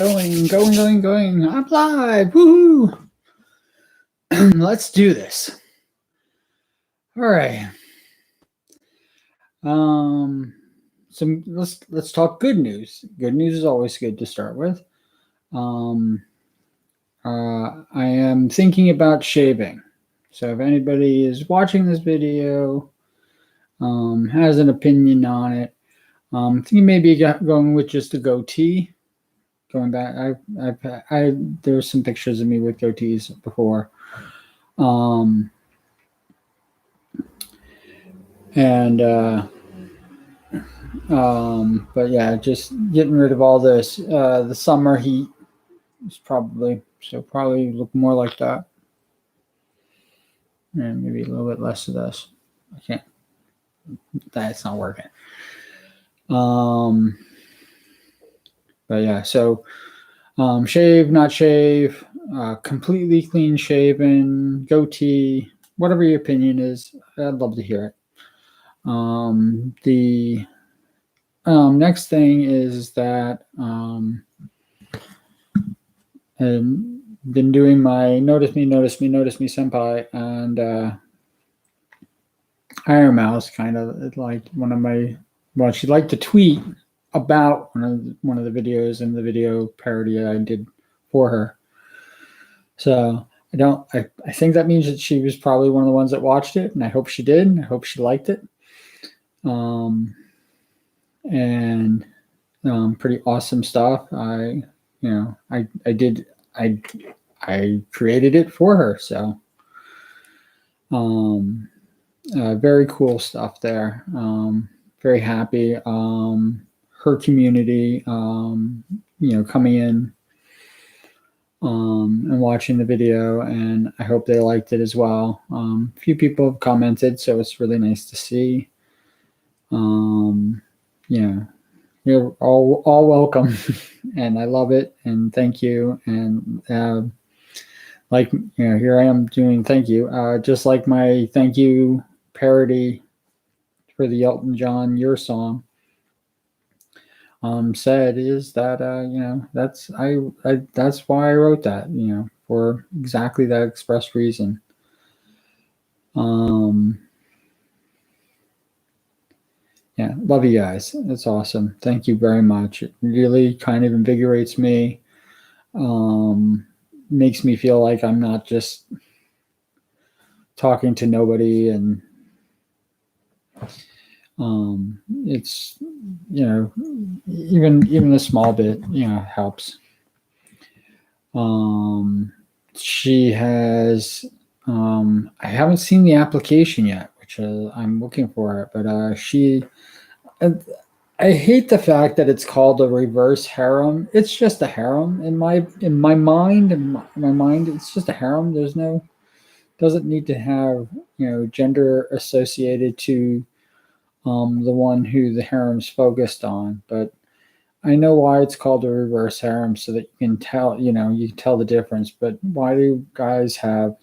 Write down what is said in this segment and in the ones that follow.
Going. I'm live. Woohoo! Let's do this. All right. So let's talk good news. Good news is always good to start with. I am thinking about shaving. So if anybody is watching this video, has an opinion on it, I'm thinking maybe going with just a goatee. Going back, there's some pictures of me with goatees before. But yeah, just getting rid of all this. The summer heat is probably look more like that, and maybe a little bit less of this. I can't. That's not working. But yeah, so shave, not shave, completely clean shaven, goatee, whatever your opinion is, I'd love to hear it. The next thing is that I've been doing my notice me senpai, and Iron Mouse kind of like one of my, well, she'd like to tweet about one of the videos in the video parody I did for her. So I think that means that she was probably one of the ones that watched it, and I hope she did. I hope she liked it. And pretty awesome stuff. I created it for her. So very cool stuff there. Very happy. Her community, coming in and watching the video, and I hope they liked it as well. A few people have commented, so it's really nice to see. You're all welcome, and I love it, and thank you. And here I am doing thank you, just like my thank you parody for the Elton John Your Song said, is that that's why I wrote that, for exactly that express reason. Yeah, love you guys. It's awesome. Thank you very much. It really kind of invigorates me. Makes me feel like I'm not just talking to nobody, and it's, even a small bit, helps. She has, I haven't seen the application yet, which I'm looking for it, but I hate the fact that it's called a reverse harem. It's just a harem in my mind. It's just a harem. Doesn't need to have, gender associated to the one who the harem's focused on. But I know why it's called a reverse harem, so that you can tell the difference. But why do guys have,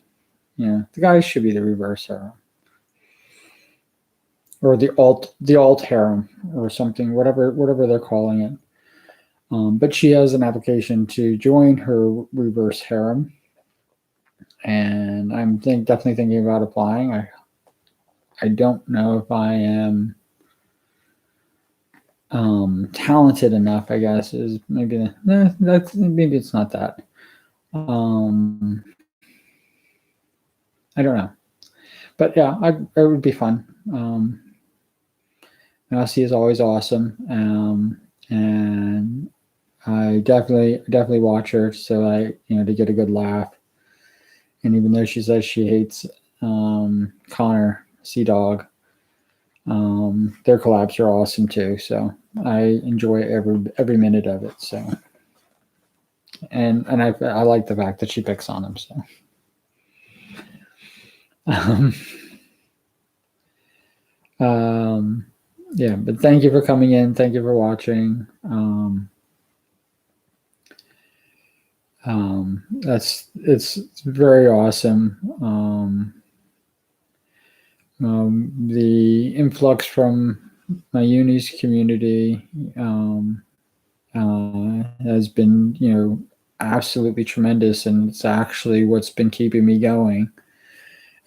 the guys should be the reverse harem, or the alt harem, or something, whatever they're calling it. But she has an application to join her reverse harem, and I'm definitely thinking about applying. I don't know if I am talented enough, I guess, is maybe maybe it's not that. I don't know, but yeah, it would be fun. Elsie is always awesome, and I definitely watch her, so to get a good laugh. And even though she says she hates Connor Sea Dog, their collabs are awesome too. So I enjoy every minute of it. So, and I like the fact that she picks on him. So. Yeah, but thank you for coming in. Thank you for watching. It's very awesome. The influx from my uni's community, has been, absolutely tremendous, and it's actually what's been keeping me going.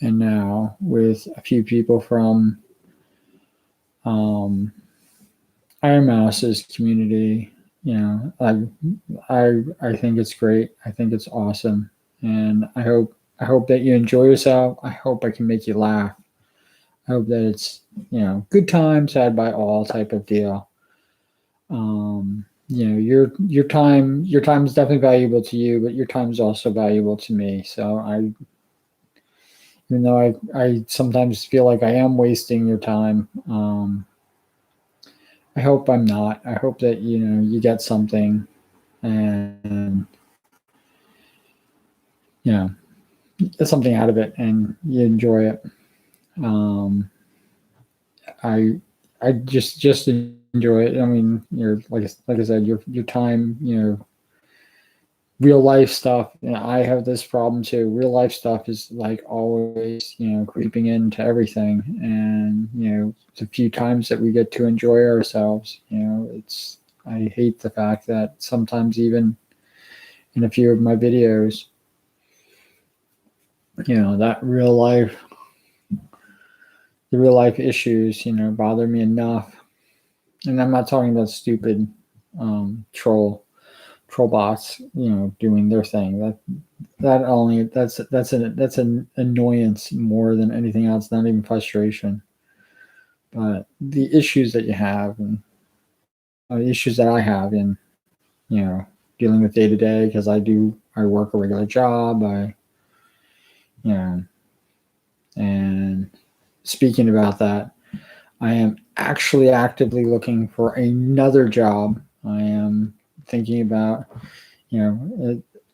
And now with a few people from um, Iron Mouse's community, I think it's great. I think it's awesome, and I hope that you enjoy yourself. I hope I can make you laugh. I hope that it's good times had by all type of deal. Your time is definitely valuable to you, but your time is also valuable to me. So even though I sometimes feel like I am wasting your time, I hope I'm not. I hope that you get something, and you know get something out of it, and you enjoy it. Um, I I just enjoy it. I mean, like I said, your time, real life stuff. I have this problem too. Real life stuff is like always, creeping into everything, and the few times that we get to enjoy ourselves, it's. I hate the fact that sometimes even in a few of my videos, that the real life issues, bother me enough. And I'm not talking about stupid troll bots, doing their thing. That's an annoyance more than anything else, not even frustration. But the issues that you have, and issues that I have in, dealing with day to day, because I work a regular job. You know, and speaking about that, I am actually actively looking for another job. I am thinking about,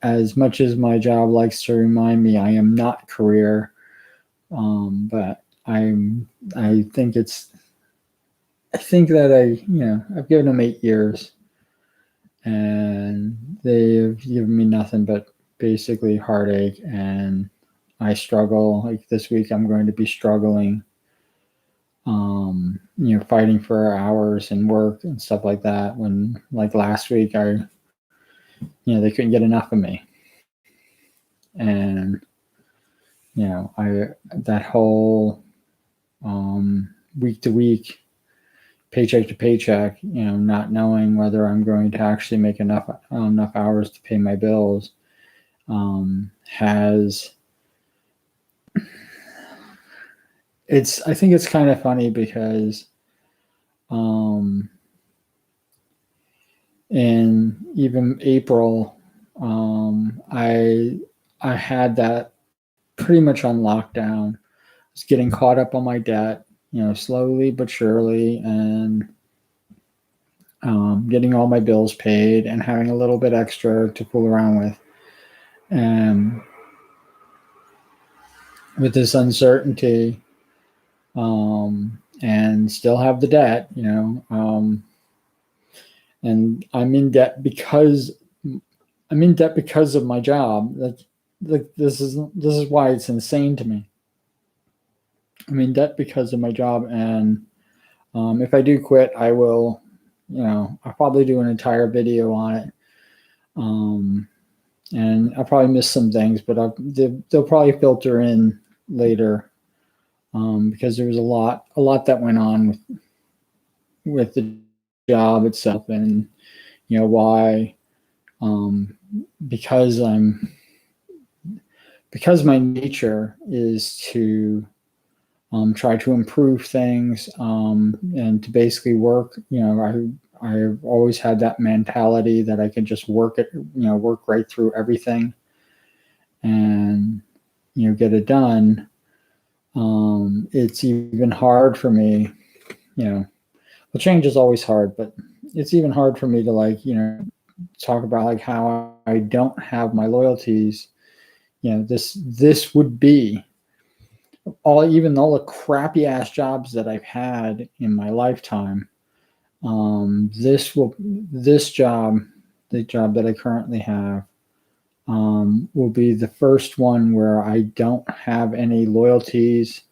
as much as my job likes to remind me I am not career, but I think I think that I've given them 8 years, and they've given me nothing but basically heartache, and I struggle. Like this week, I'm going to be struggling, fighting for hours and work and stuff like that. When like last week, they couldn't get enough of me, and I that whole week to week, paycheck to paycheck, not knowing whether I'm going to actually make enough hours to pay my bills, has I think it's kind of funny because in even April, I had that pretty much on lockdown. I was getting caught up on my debt, slowly but surely, and getting all my bills paid and having a little bit extra to fool around with. And with this uncertainty, and still have the debt, and I'm in debt because of my job. This is why it's insane to me. I'm in debt because of my job, and if I do quit, I will, I'll probably do an entire video on it. And I'll probably miss some things, but they'll probably filter in later, because there was a lot that went on with the job itself, and why, because my nature is to try to improve things, and to basically work. I've always had that mentality that I can just work right through everything, and get it done. It's even hard for me. Well, change is always hard, but it's even hard for me to talk about like how I don't have my loyalties. This would be even all the crappy ass jobs that I've had in my lifetime. This job, the job that I currently have, will be the first one where I don't have any loyalties.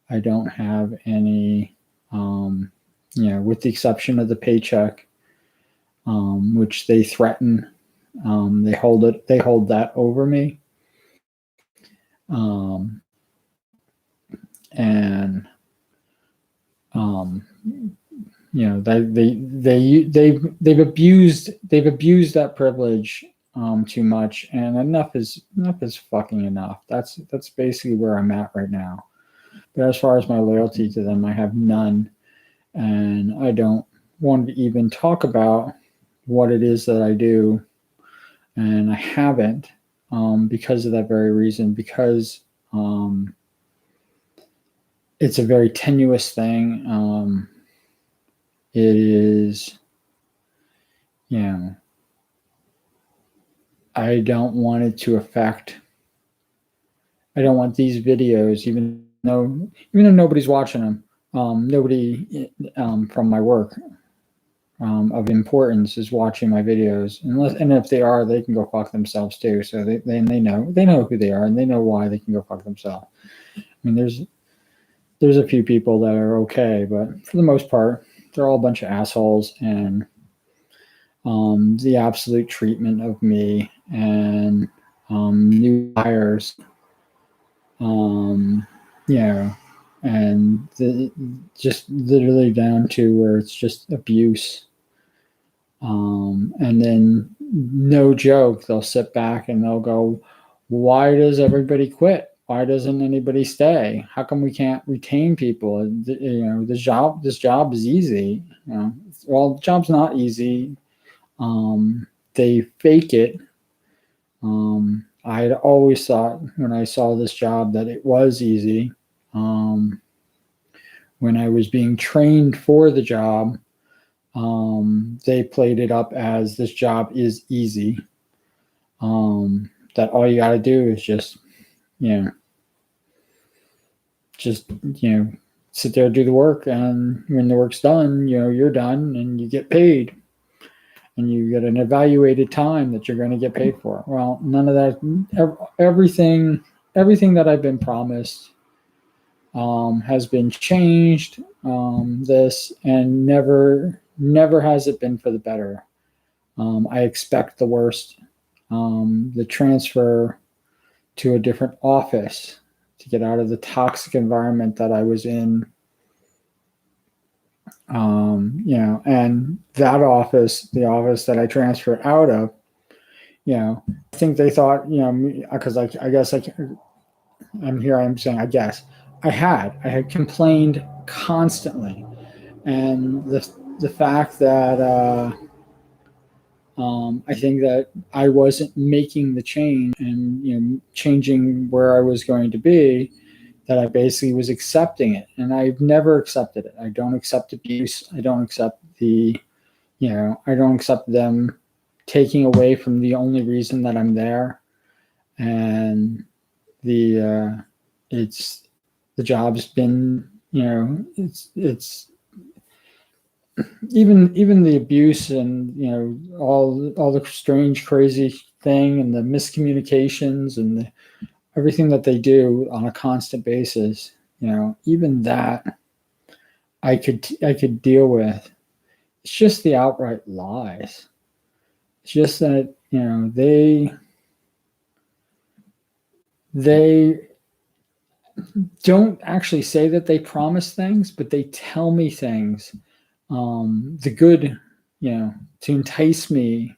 I don't have any, with the exception of the paycheck. which they threaten. They hold that over me. And they've abused that privilege too much, and enough is fucking enough. That's basically where I'm at right now. But as far as my loyalty to them, I have none, and I don't want to even talk about what it is that I do, and I haven't, because of that very reason, because it's a very tenuous thing. It is, I don't want it to affect. I don't want these videos, even though nobody's watching them, nobody from my work of importance is watching my videos, and if they are, they can go fuck themselves too. So they know who they are, and they know why they can go fuck themselves. I mean, there's a few people that are okay, but for the most part, they're all a bunch of assholes, and the absolute treatment of me and new hires, and just literally down to where it's just abuse. And then, no joke, they'll sit back and they'll go, why does everybody quit? Why doesn't anybody stay? How come we can't retain people? This job is easy. Well, the job's not easy. They fake it. I had always thought when I saw this job that it was easy. When I was being trained for the job, they played it up as this job is easy. That all you got to do is just sit there, do the work, and when the work's done, you're done and you get paid. And you get an evaluated time that you're going to get paid for. Well, none of that. Everything that I've been promised has been changed. This, and never has it been for the better. I expect the worst. The transfer to a different office to get out of the toxic environment that I was in. And that office, the office that I transferred out of, I think they thought, because I guess I'm here, I'm saying, I guess I had complained constantly. And the fact that, I think that I wasn't making the change and, changing where I was going to be, that I basically was accepting it. And I've never accepted it. I don't accept abuse. I don't accept I don't accept them taking away from the only reason that I'm there. And the job's been, it's even the abuse and, all the strange, crazy thing and the miscommunications and everything that they do on a constant basis, even that I could deal with. It's just the outright lies. It's just that, they don't actually say that they promise things, but they tell me things, the good, to entice me.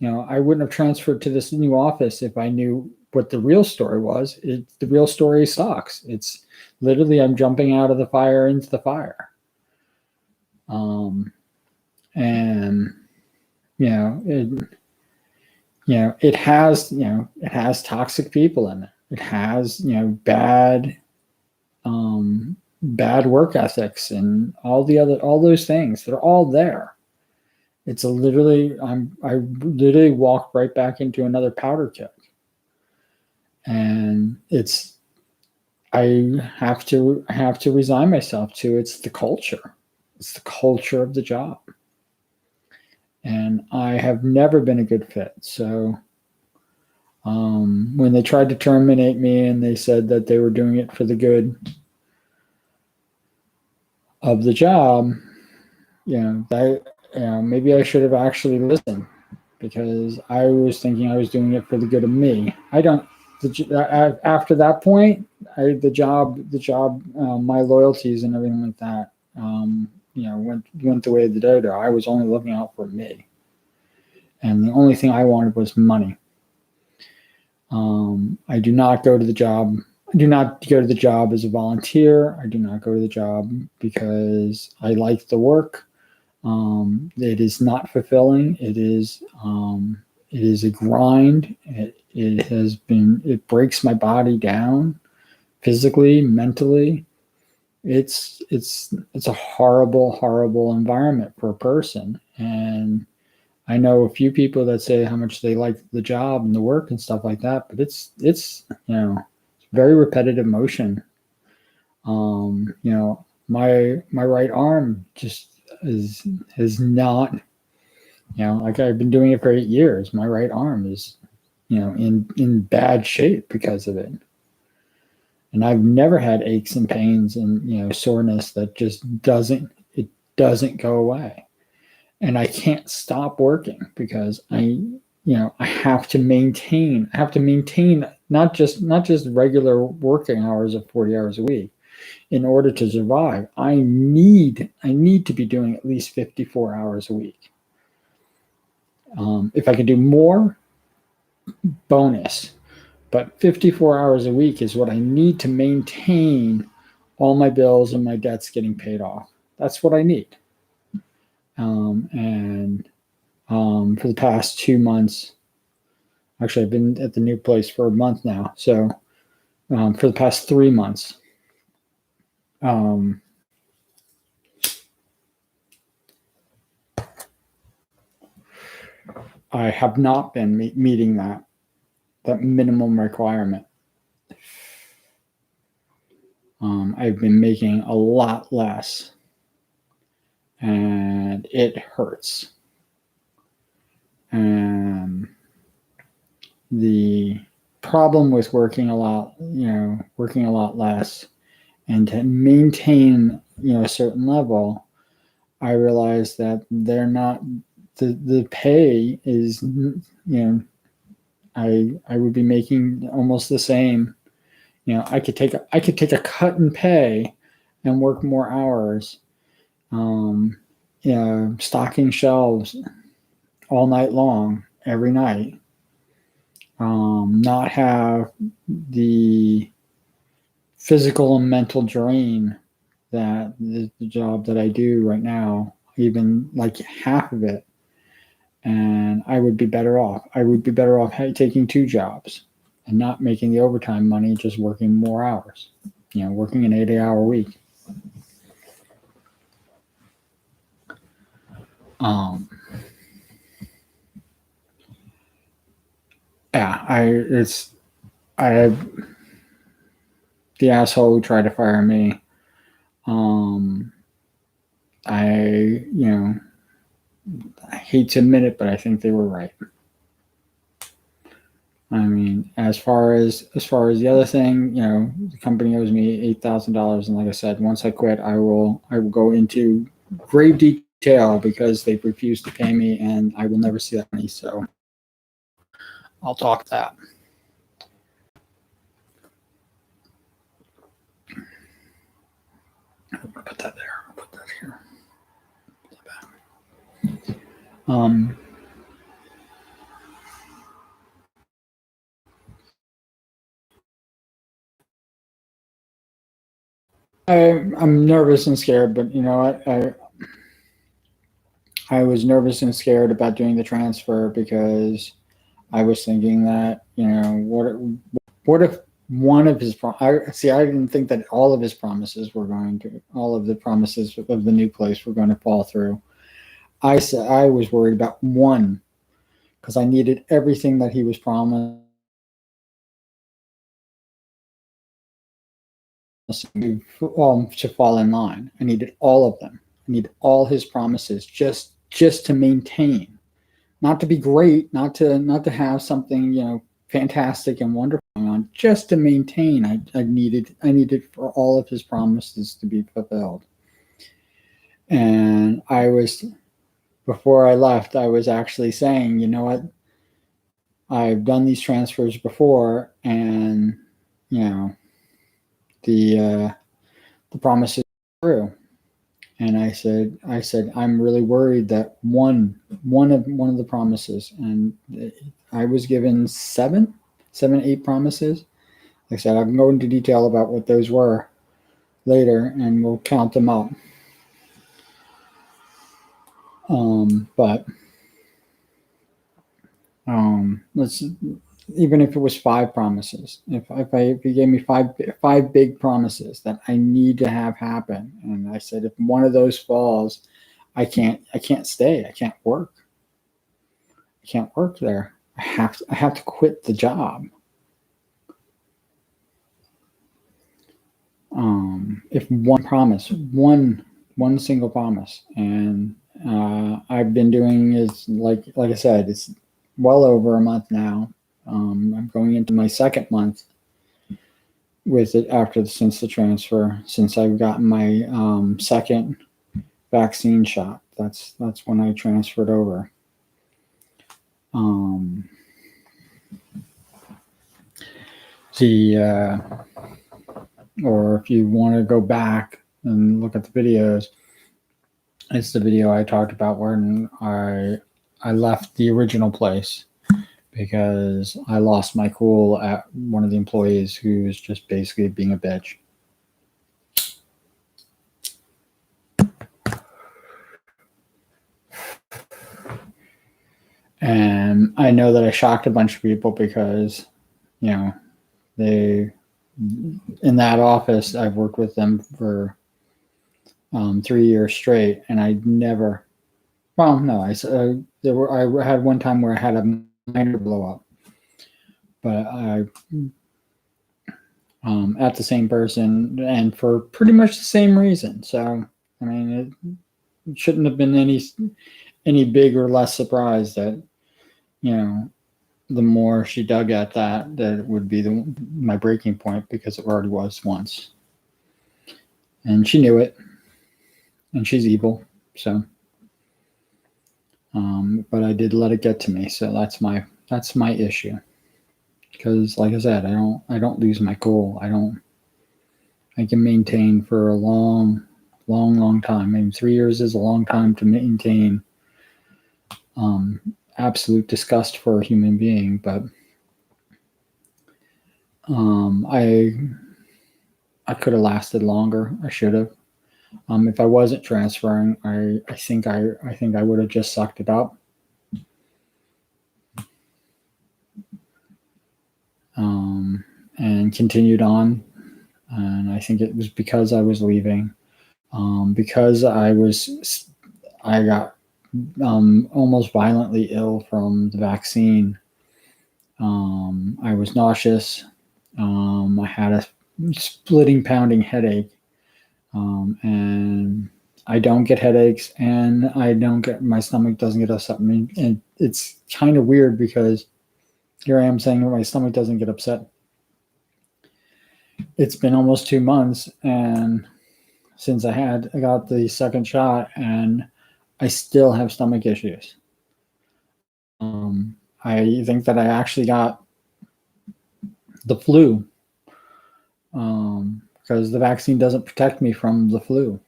I wouldn't have transferred to this new office if I knew what the real story was. The real story sucks. It's literally, I'm jumping out of the fire into the fire. And it has toxic people in it. It has, bad work ethics and all those things. They're all there. It's literally, I literally walked right back into another powder keg. And I have to resign myself to, it's the culture. It's the culture of the job. And I have never been a good fit. So when they tried to terminate me and they said that they were doing it for the good of the job, maybe I should have actually listened, because I was thinking I was doing it for the good of me. I don't. After that point, my loyalties and everything like that, went the way of the dodo. I was only looking out for me, and the only thing I wanted was money. I do not go to the job. I do not go to the job as a volunteer. I do not go to the job because I like the work. It is not fulfilling. It is a grind. It breaks my body down physically, mentally. It's a horrible, horrible environment for a person. And I know a few people that say how much they like the job and the work and stuff like that, but it's very repetitive motion. My right arm just is not, like I've been doing it for 8 years. My right arm is, in bad shape because of it. And I've never had aches and pains and, soreness that just doesn't go away. And I can't stop working because I have to maintain not just regular working hours of 40 hours a week. In order to survive, I need to be doing at least 54 hours a week. If I can do more, bonus. But 54 hours a week is what I need to maintain all my bills and my debts getting paid off. That's what I need. And for the past 2 months, actually, I've been at the new place for a month now. So for the past 3 months, I have not been meeting that minimum requirement. I've been making a lot less, and it hurts. And the problem with working a lot less, and to maintain, a certain level, I realized that they're not, the pay is, I would be making almost the same. I could take a cut in pay and work more hours, stocking shelves all night long, every night, not have the physical and mental drain that the job that I do right now, even like half of it. And I would be better off. I would be better off taking 2 jobs and not making the overtime money, just working more hours, working an 8-hour week. The asshole who tried to fire me. I hate to admit it, but I think they were right. I mean, as far as the other thing, the company owes me $8,000, and like I said, once I quit, I will go into grave detail because they've refused to pay me, and I will never see that money. So I'll talk that. I'll put that there. I'll put that here. I'm nervous and scared, but you know what? I was nervous and scared about doing the transfer because I was thinking that, what if one of his I didn't think that all of his promises were all of the promises of the new place were going to fall through. I was worried about one, because I needed everything that he was promised to fall in line. I needed all of them. I need all his promises just to maintain, not to be great, not to have something, fantastic and wonderful on, just to maintain. I needed for all of his promises to be fulfilled. And I was before I left, I was actually saying, you know what, I've done these transfers before, and you know the promises are true. And I said, I'm really worried that one of the promises, and I was given seven, 8 promises. Like I said, I can go into detail about what those were later, and we'll count them up. But let's, even if it was 5 promises, if he gave me five big promises that I need to have happen, and I said if one of those falls, I can't stay. I can't work. I can't work there. I have to quit the job. If one single promise, and I've been doing is like I said, it's well over a month now. I'm going into my second month with it since the transfer, since I've gotten my second vaccine shot. That's when I transferred over. Or if you want to go back and look at the videos, it's the video I talked about when I left the original place because I lost my cool at one of the employees who was just basically being a bitch. And I know that I shocked a bunch of people because, you know, they, in that office, I've worked with them for 3 years straight, and I never, well, no, I had one time where I had a minor blow up, but I, at the same person, and for pretty much the same reason. So, I mean, it shouldn't have been any big or less surprise that, you know, the more she dug at that it would be my breaking point, because it already was once. And she knew it, and she's evil. So, but I did let it get to me. So that's my issue. Because like I said, I don't lose my cool. I can maintain for a long time. I mean, 3 years is a long time to maintain absolute disgust for a human being, but I could have lasted longer. I should have. If I wasn't transferring, I think I would have just sucked it up. And continued on. And I think it was because I was leaving, because I got almost violently ill from the vaccine. I was nauseous. I had a splitting, pounding headache, and I don't get headaches, and my stomach doesn't get upset. And it's kind of weird because here I am saying my stomach doesn't get upset. It's been almost 2 months, and since I got the second shot, and I still have stomach issues. I think that I actually got the flu, because the vaccine doesn't protect me from the flu.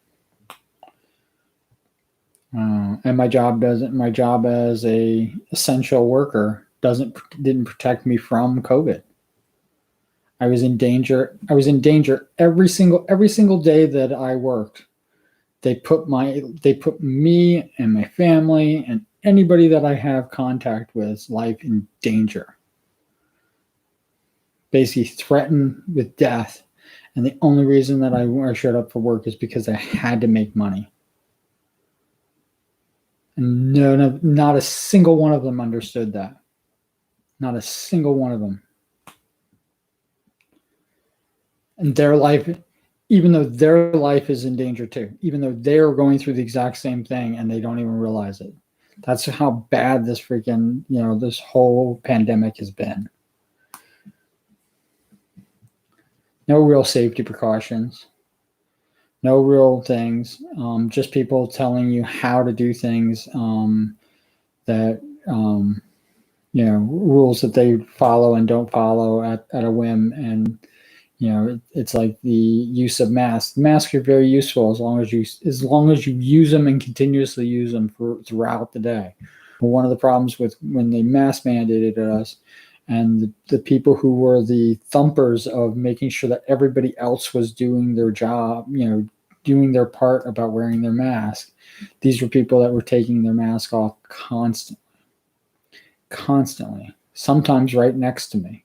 And my job as a essential worker didn't protect me from COVID. I was in danger every single day that I worked. They put me and my family and anybody that I have contact with life in danger. Basically threatened with death. And the only reason that I showed up for work is because I had to make money. And no, not a single one of them understood that. Not a single one of them. And their life, even though their life is in danger too, even though they're going through the exact same thing and they don't even realize it. That's how bad this freaking, this whole pandemic has been. No real safety precautions. no real things, just people telling you how to do things, that rules that they follow and don't follow at a whim. And it's like the use of masks. Masks are very useful as long as you use them and continuously use them throughout the day. But one of the problems with when they mask mandated us, and the people who were the thumpers of making sure that everybody else was doing their job, doing their part about wearing their mask, these were people that were taking their mask off constantly, sometimes right next to me.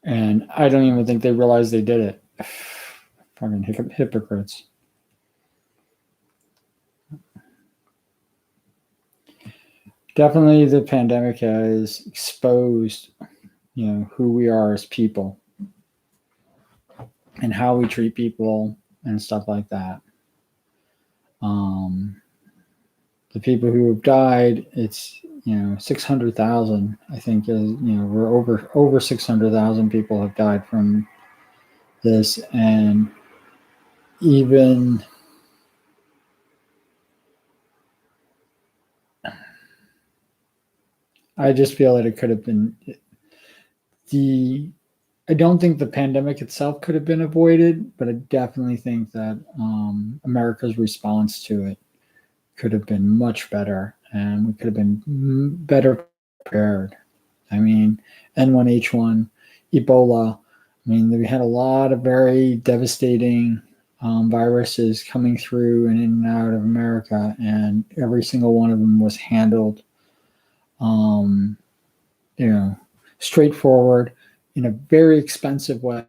And I don't even think they realized they did it. Fucking hypocrites. Definitely the pandemic has exposed, who we are as people and how we treat people and stuff like that. The people who have died, it's 600,000. I think we're over 600,000 people have died from this, and even I just feel that it could have been I don't think the pandemic itself could have been avoided, but I definitely think that America's response to it could have been much better, and we could have been better prepared. I mean, N1H1, Ebola. I mean, we had a lot of very devastating viruses coming through and in and out of America, and every single one of them was handled, straightforward in a very expensive way.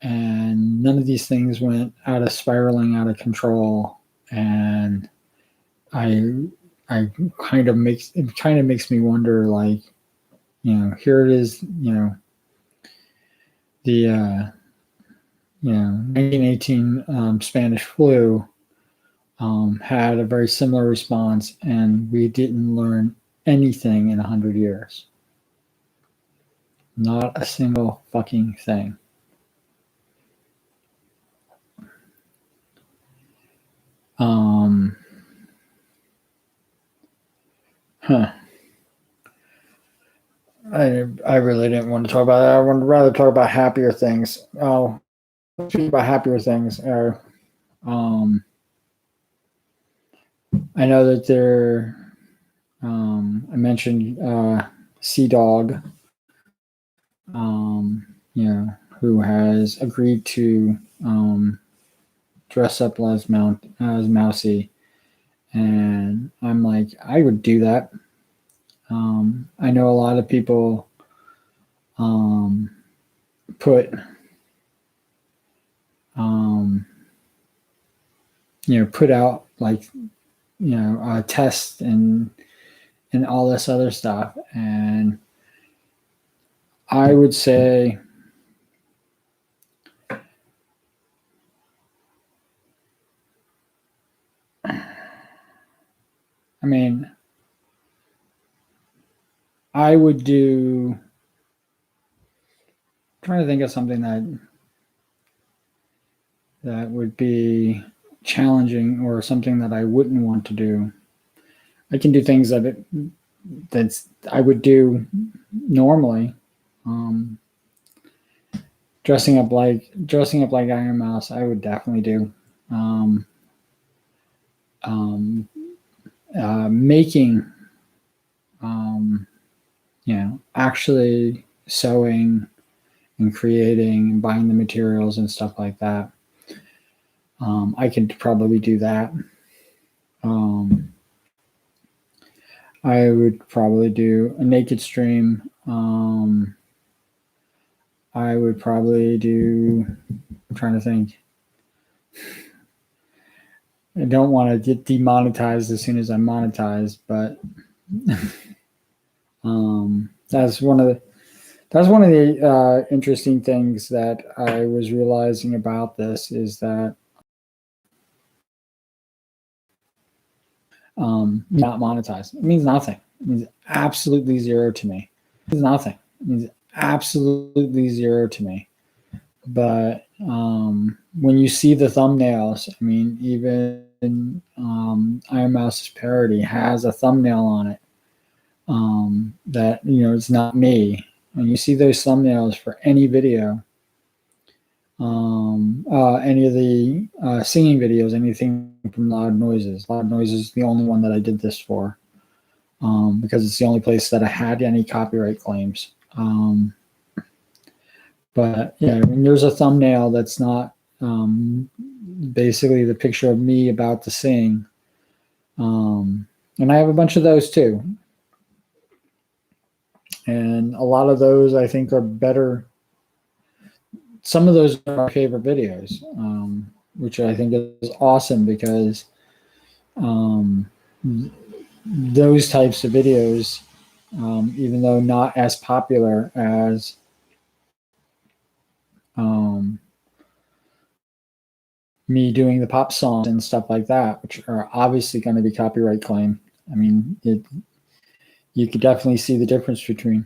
And none of these things went spiraling out of control. And it kind of makes me wonder, like, here it is, the 1918 Spanish flu had a very similar response, and we didn't learn anything in 100 years. Not a single fucking thing. I really didn't want to talk about that. I would rather talk about happier things. Oh, speak about happier things. I know that I mentioned Sea Dog, who has agreed to dress up as Mousy, and I'm like, I would do that. I know a lot of people put put out, like, tests and all this other stuff, and I would say I would do. I'm trying to think of something that would be challenging, or something that I wouldn't want to do. I can do things that I would do normally. Dressing up like Iron Mouse, I would definitely do. Making, actually sewing and creating and buying the materials and stuff like that. I could probably do that. I would probably do a naked stream. I would probably do. I'm trying to think. I don't want to get demonetized as soon as I'm monetized, but that's one of the interesting things that I was realizing about this, is that not monetized. It means nothing. It means absolutely zero to me. It means nothing. It means absolutely zero to me. But when you see the thumbnails, I mean, even Iron Mouse's parody has a thumbnail on it that it's not me. When you see those thumbnails for any video, any of the singing videos, anything from Loud Noises. Loud Noises is the only one that I did this for because it's the only place that I had any copyright claims. But yeah, when there's a thumbnail that's not basically the picture of me about to sing, and I have a bunch of those too. And a lot of those I think are better. Some of those are my favorite videos, which I think is awesome because those types of videos, even though not as popular as me doing the pop songs and stuff like that, which are obviously going to be copyright claim. I mean, you could definitely see the difference between,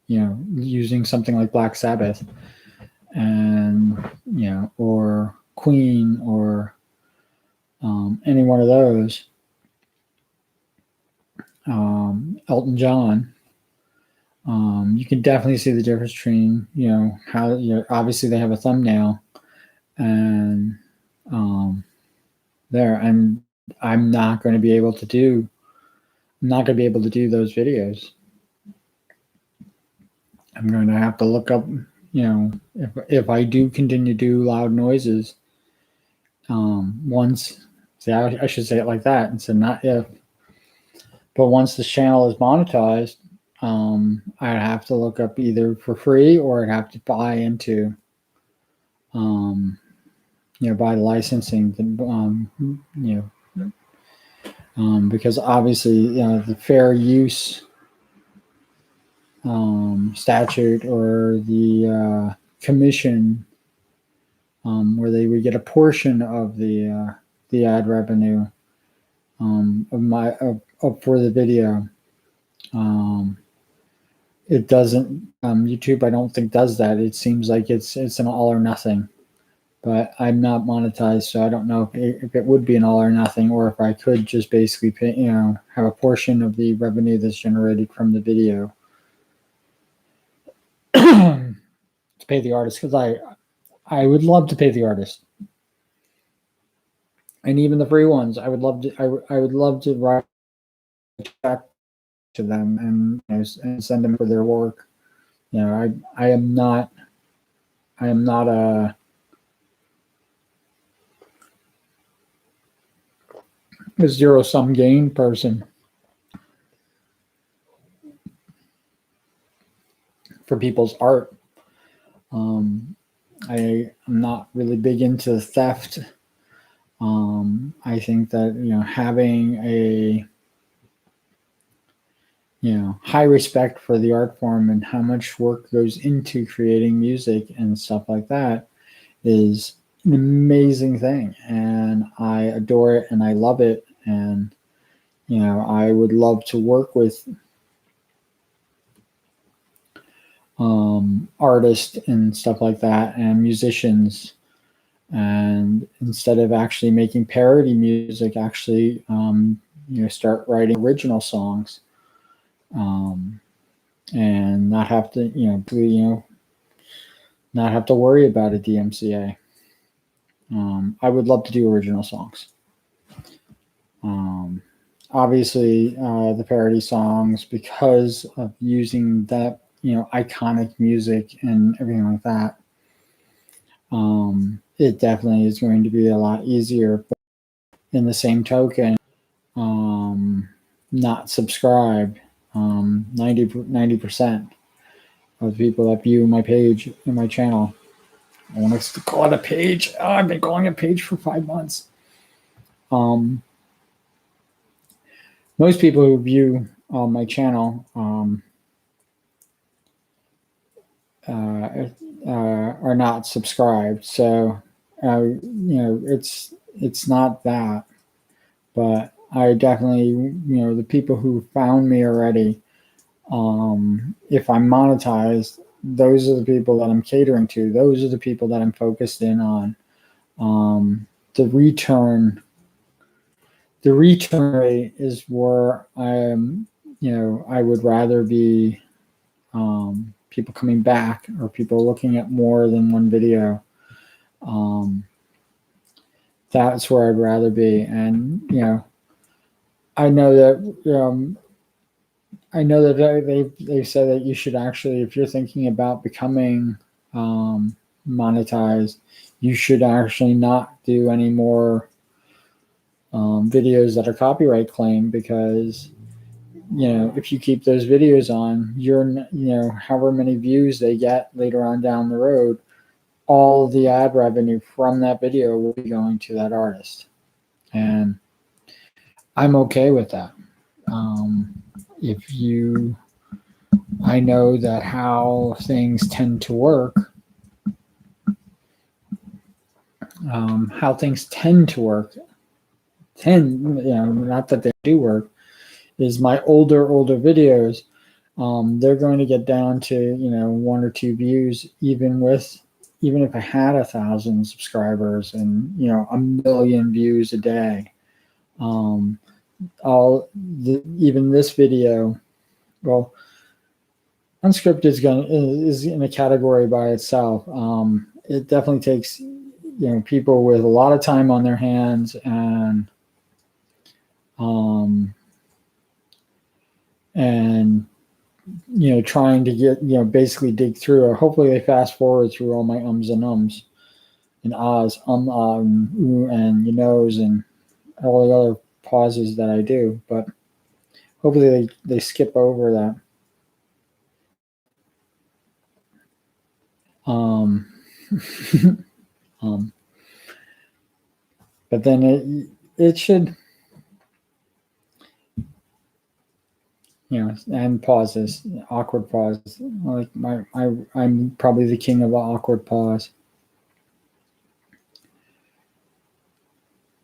using something like Black Sabbath and, or Queen or any one of those, Elton John. You can definitely see the difference between, how obviously they have a thumbnail and there. I'm not going to be able to do those videos. I'm going to have to look up, if I do continue to do Loud Noises, once, see, I should say it like that instead, not if, but once this channel is monetized, I'd have to look up either for free or I'd have to buy into, buy the licensing, because obviously, the fair use statute or the commission, where they would get a portion of the ad revenue for the video. It doesn't. YouTube, I don't think, does that. It seems like it's an all or nothing. But I'm not monetized, so I don't know if it would be an all or nothing, or if I could just basically pay, have a portion of the revenue that's generated from the video to pay the artist, because I would love to pay the artist, and even the free ones. I would love to. I would love to write back to them and send them for their work. I am not a zero-sum gain person for people's art. I am not really big into theft. I think that having a high respect for the art form and how much work goes into creating music and stuff like that is an amazing thing, and I adore it and I love it, and I would love to work with artists and stuff like that and musicians, and instead of actually making parody music, actually start writing original songs, and not have to not have to worry about a DMCA. I would love to do original songs. Obviously, the parody songs, because of using that iconic music and everything like that, it definitely is going to be a lot easier. But in the same token, not subscribed, 90% of the people that view my page and my channel. I want to call it a page. Oh, I've been calling it a page for 5 months. Most people who view my channel are not subscribed, so it's not that. But I definitely, the people who found me already, if I'm monetized, those are the people that I'm catering to. Those are the people that I'm focused in on. The return rate is where I would rather be people coming back or people looking at more than one video. That's where I'd rather be. And, I know that, they said that you should actually, if you're thinking about becoming monetized, you should actually not do any more videos that are copyright claim, because if you keep those videos on, however many views they get later on down the road, all the ad revenue from that video will be going to that artist. And I'm okay with that. I know that how things tend to work, not that they do work, is my older videos, they're going to get down to, one or two views, even if I had 1,000 subscribers and, a million views a day. Even this video, well, Unscripted is in a category by itself. It definitely takes, people with a lot of time on their hands and trying to get, basically dig through, or hopefully they fast forward through all my ums and ahs, and and all the other pauses that I do, but hopefully they skip over that. But then it should, and pauses, awkward pauses. Like I'm probably the king of awkward pause.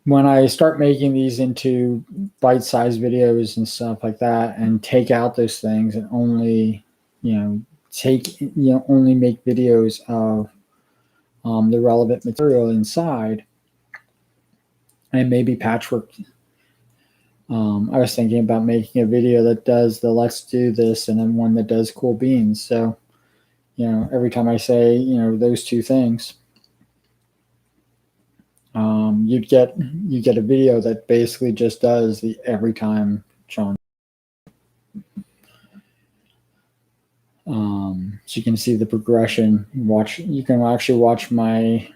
When I start making these into bite-sized videos and stuff like that, and take out those things and only, only make videos of the relevant material inside, and maybe patchwork. I was thinking about making a video that does the let's do this, and then one that does cool beans. So, every time I say, those two things, you get a video that basically just does the every time John. So you can see the progression. You can actually watch my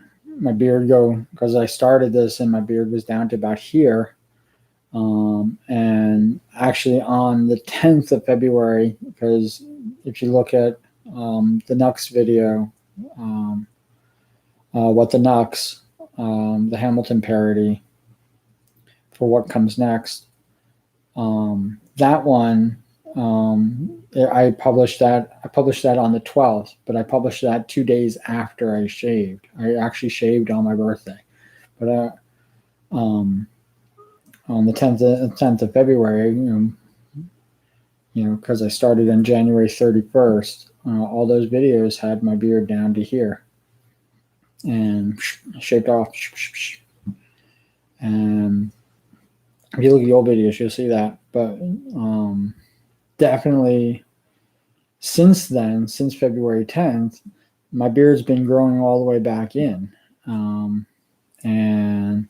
beard go, because I started this and my beard was down to about here. And actually on the 10th of February, because if you look at the Nux video, What the Nux, the Hamilton parody for What Comes Next, that one, I published that on the 12th, but I published that 2 days after I shaved. I actually shaved on my birthday, but on the 10th of February, because I started on January 31st, all those videos had my beard down to here and shaved off. And if you look at the old videos, you'll see that. But definitely since then, since February 10th, my beard's been growing all the way back in. And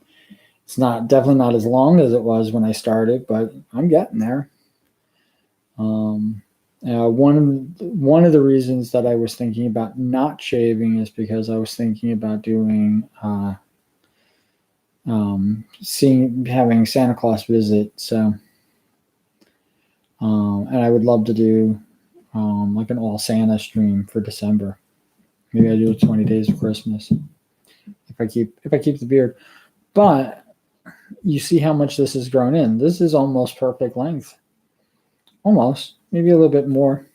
it's definitely not as long as it was when I started, but I'm getting there. One of the reasons that I was thinking about not shaving is because I was thinking about doing having Santa Claus visit. So, and I would love to do like an all Santa stream for December. Maybe I do it 20 days of Christmas if I keep the beard. But you see how much this has grown in. This is almost perfect length. Almost, maybe a little bit more.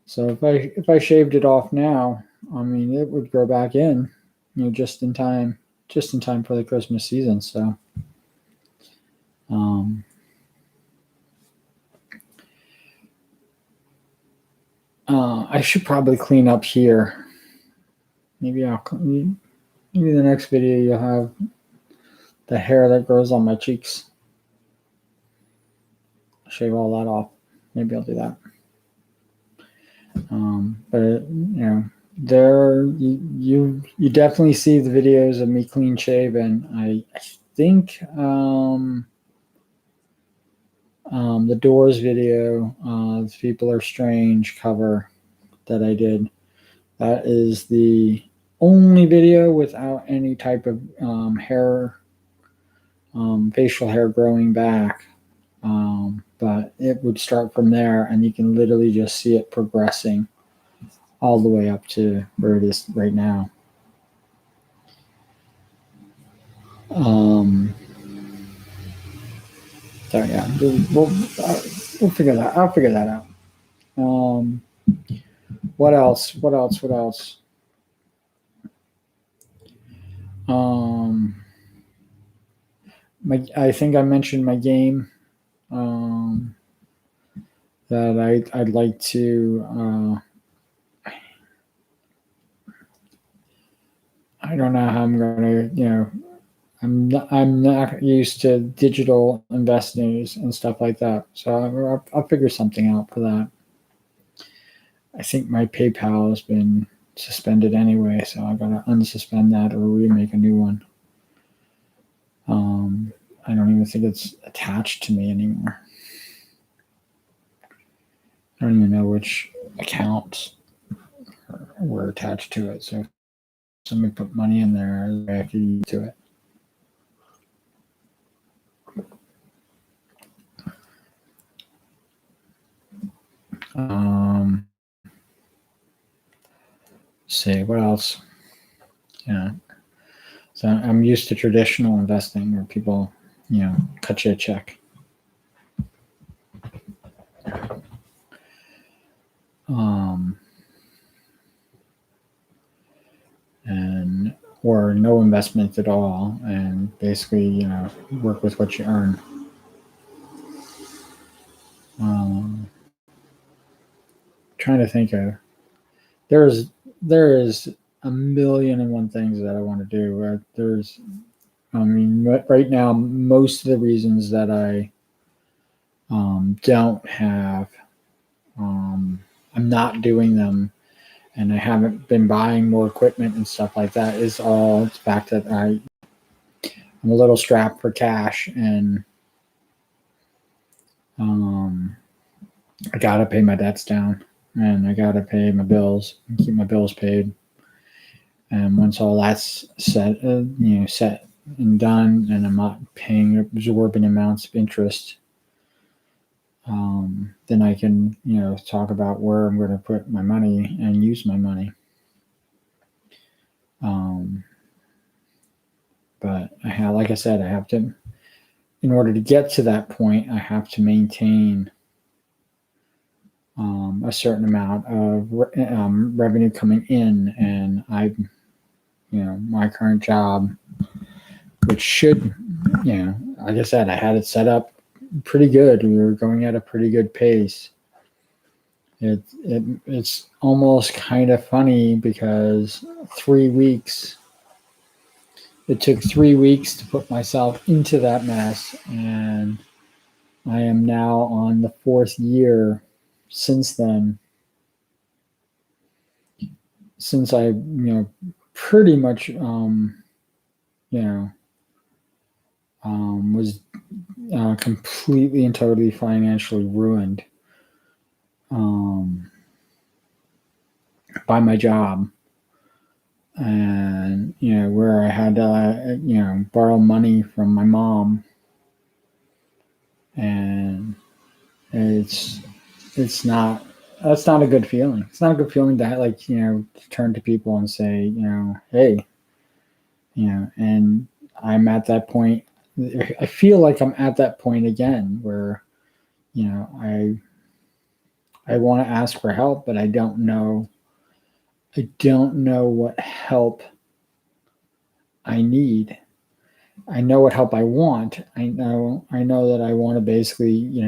So if I shaved it off now, I mean, it would grow back in, just in time for the Christmas season. So, I should probably clean up here. Maybe maybe the next video you'll have the hair that grows on my cheeks. Shave all that off. Maybe I'll do that. But there you definitely see the videos of me clean shaven. I think the Doors video, the People Are Strange cover that I did. That is the only video without any type of hair, facial hair growing back. But it would start from there, and you can literally just see it progressing all the way up to where it is right now. So yeah, we'll figure that. I'll figure that out. What else? I think I mentioned my game. That I'd like to. I don't know how I'm gonna. I'm not used to digital investing and stuff like that, so I'll figure something out for that. I think my PayPal has been suspended anyway, so I gotta unsuspend that or remake a new one. I don't even think it's attached to me anymore. I don't even know which accounts were attached to it. So if somebody put money in there, I could use to it. See what else? Yeah. So I'm used to traditional investing where people, cut you a check. And or no investment at all, and basically, work with what you earn. Trying to think of there is a million and one things that I want to do. Right now, most of the reasons that I don't have, I'm not doing them, and I haven't been buying more equipment and stuff like that is all the fact that I'm a little strapped for cash, and I gotta pay my debts down, and I gotta pay my bills and keep my bills paid. And once all that's set and done, and I'm not paying absorbent amounts of interest, then I can, talk about where I'm going to put my money and use my money. But like I said, I have to, in order to get to that point, I have to maintain a certain amount of revenue coming in, and my current job, which should, like I said, I had it set up pretty good. We were going at a pretty good pace. It's almost kind of funny because it took 3 weeks to put myself into that mess, and I am now on the 4th year since then. Since I, pretty much, was completely and totally financially ruined by my job, and where I had to borrow money from my mom, and that's not a good feeling. It's not a good feeling to turn to people and say, hey, and I'm at that point. I feel like I'm at that point again where I want to ask for help, but I don't know what help I need. I know what help I want. I know that I want to basically,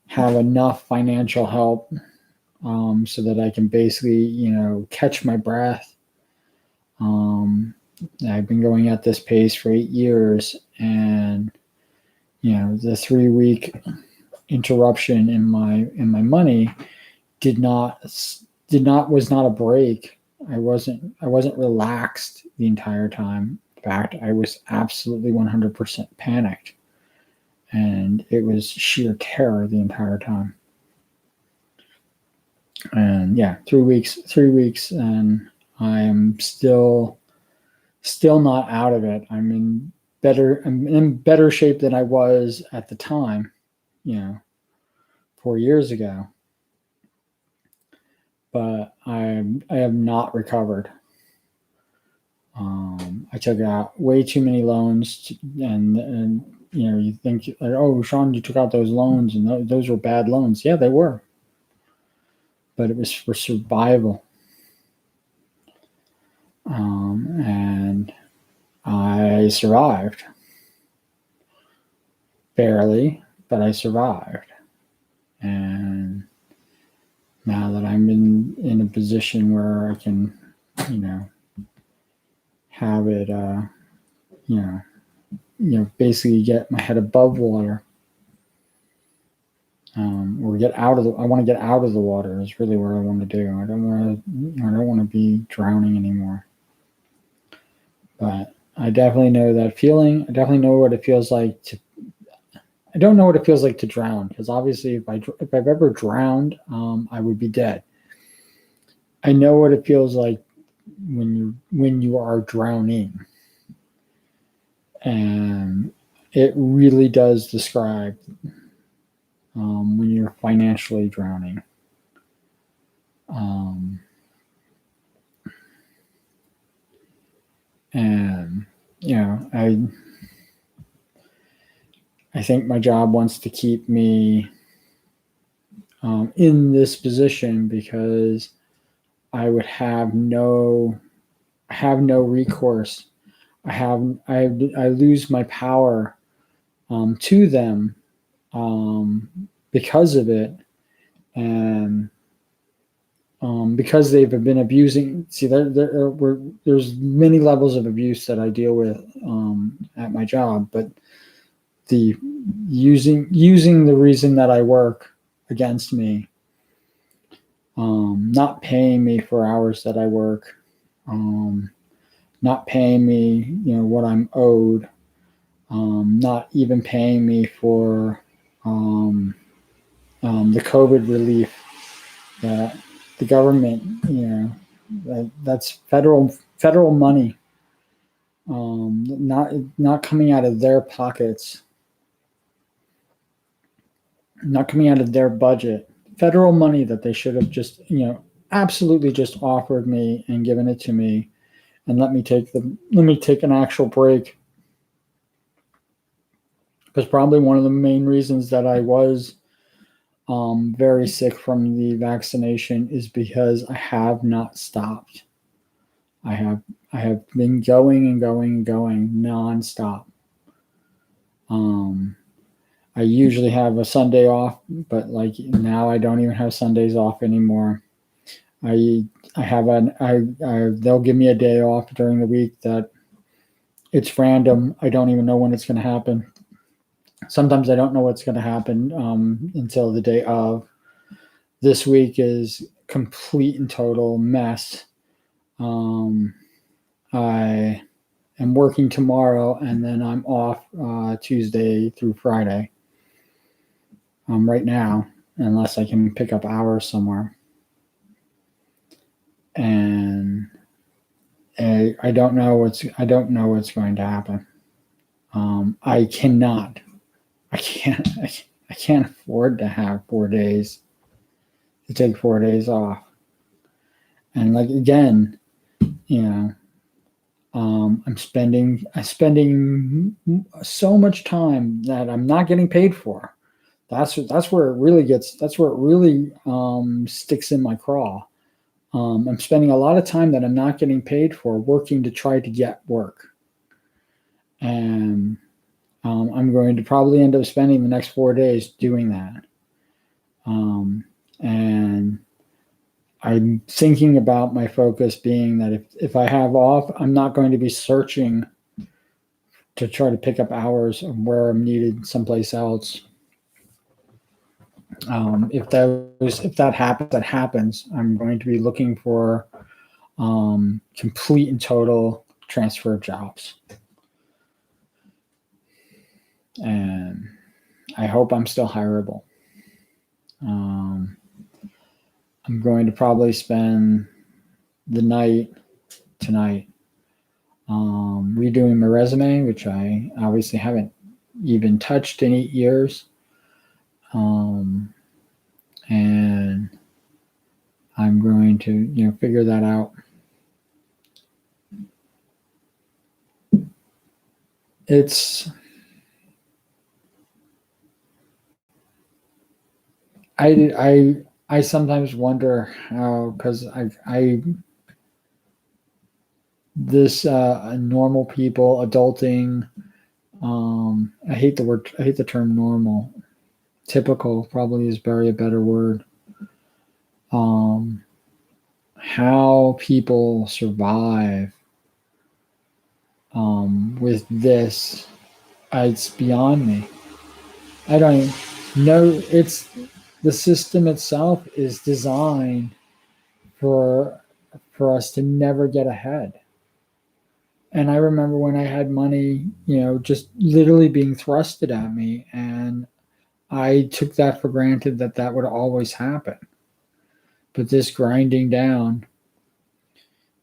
have enough financial help so that I can basically, catch my breath. I've been going at this pace for 8 years, and the 3 week interruption in my money did not was not a break. I wasn't relaxed the entire time. In fact, I was absolutely 100% panicked, and it was sheer terror the entire time. And yeah, 3 weeks, and I am still not out of it. I'm in better shape than I was at the time, 4 years ago. But I have not recovered. I took out way too many loans, and you think like, oh, Sean, you took out those loans, and those were bad loans. Yeah, they were, but it was for survival. And I survived, barely, but I survived. And now that I'm in a position where I can, have it, basically get my head above water, or I want to get out of the water is really what I want to do. I don't want to be drowning anymore. But I definitely know that feeling. I definitely know what it feels like to. I don't know what it feels like to drown, because obviously, if I've ever drowned, I would be dead. I know what it feels like when you are drowning, and it really does describe when you're financially drowning. And I think my job wants to keep me in this position, because I would have no recourse. I lose my power to them because of it, and because they've been abusing. See, there's many levels of abuse that I deal with at my job, but the using the reason that I work against me, not paying me for hours that I work, not paying me, what I'm owed, not even paying me for the COVID relief that the government, that's federal money, not coming out of their pockets, not coming out of their budget, federal money that they should have just, absolutely just offered me and given it to me, and let me take an actual break. Because probably one of the main reasons that I was very sick from the vaccination is because I have not stopped. I have been going and going and going nonstop. I usually have a Sunday off, but like now I don't even have Sundays off anymore. They'll give me a day off during the week that it's random. I don't even know when it's going to happen. Sometimes I don't know what's going to happen until the day of. This week is complete and total mess. I am working tomorrow, and then I'm off Tuesday through Friday. Right now, unless I can pick up hours somewhere. And I don't know what's going to happen. I can't afford to have 4 days, to take 4 days off. And like, again, I'm spending so much time that I'm not getting paid for. That's where it really sticks in my craw. I'm spending a lot of time that I'm not getting paid for, working to try to get work. And I'm going to probably end up spending the next 4 days doing that. And I'm thinking about my focus being that if I have off, I'm not going to be searching to try to pick up hours of where I'm needed someplace else. If that happens, that happens. I'm going to be looking for complete and total transfer of jobs, and I hope I'm still hireable. I'm going to probably spend the night tonight redoing my resume, which I obviously haven't even touched in 8 years. And I'm going to, figure that out. I sometimes wonder how, because this normal people adulting. I hate the term normal. Typical probably is very a better word. How people survive with this, it's beyond me. I don't know. It's the system itself is designed for us to never get ahead. And I remember when I had money, just literally being thrusted at me, and I took that for granted that would always happen. But this grinding down,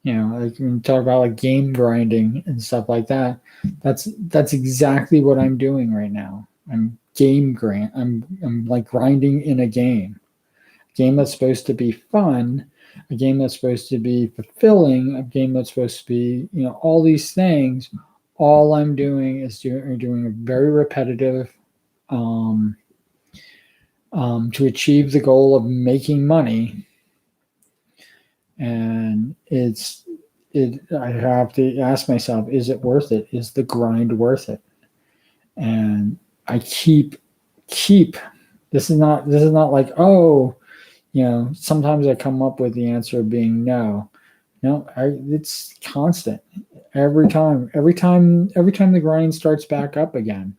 like when you talk about like game grinding and stuff like that, that's exactly what I'm doing right now. I'm like grinding in a game that's supposed to be fun, a game that's supposed to be fulfilling, a game that's supposed to be, all these things. All I'm doing is doing a very repetitive to achieve the goal of making money. And I have to ask myself, is it worth it? Is the grind worth it? And I keep this is not like, oh, sometimes I come up with the answer of being no. No, it's constant. Every time the grind starts back up again.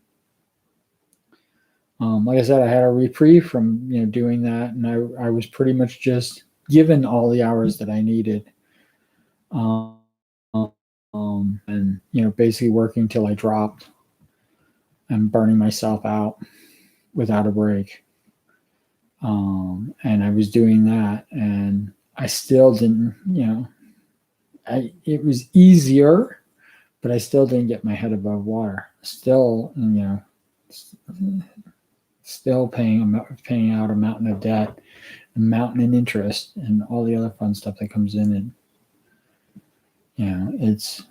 Like I said, I had a reprieve from doing that, and I was pretty much just given all the hours that I needed, and basically working till I dropped and burning myself out without a break. And I was doing that, and I still didn't, it was easier, but I still didn't get my head above water. Still, still paying out a mountain of debt, a mountain in interest, and all the other fun stuff that comes in. And it's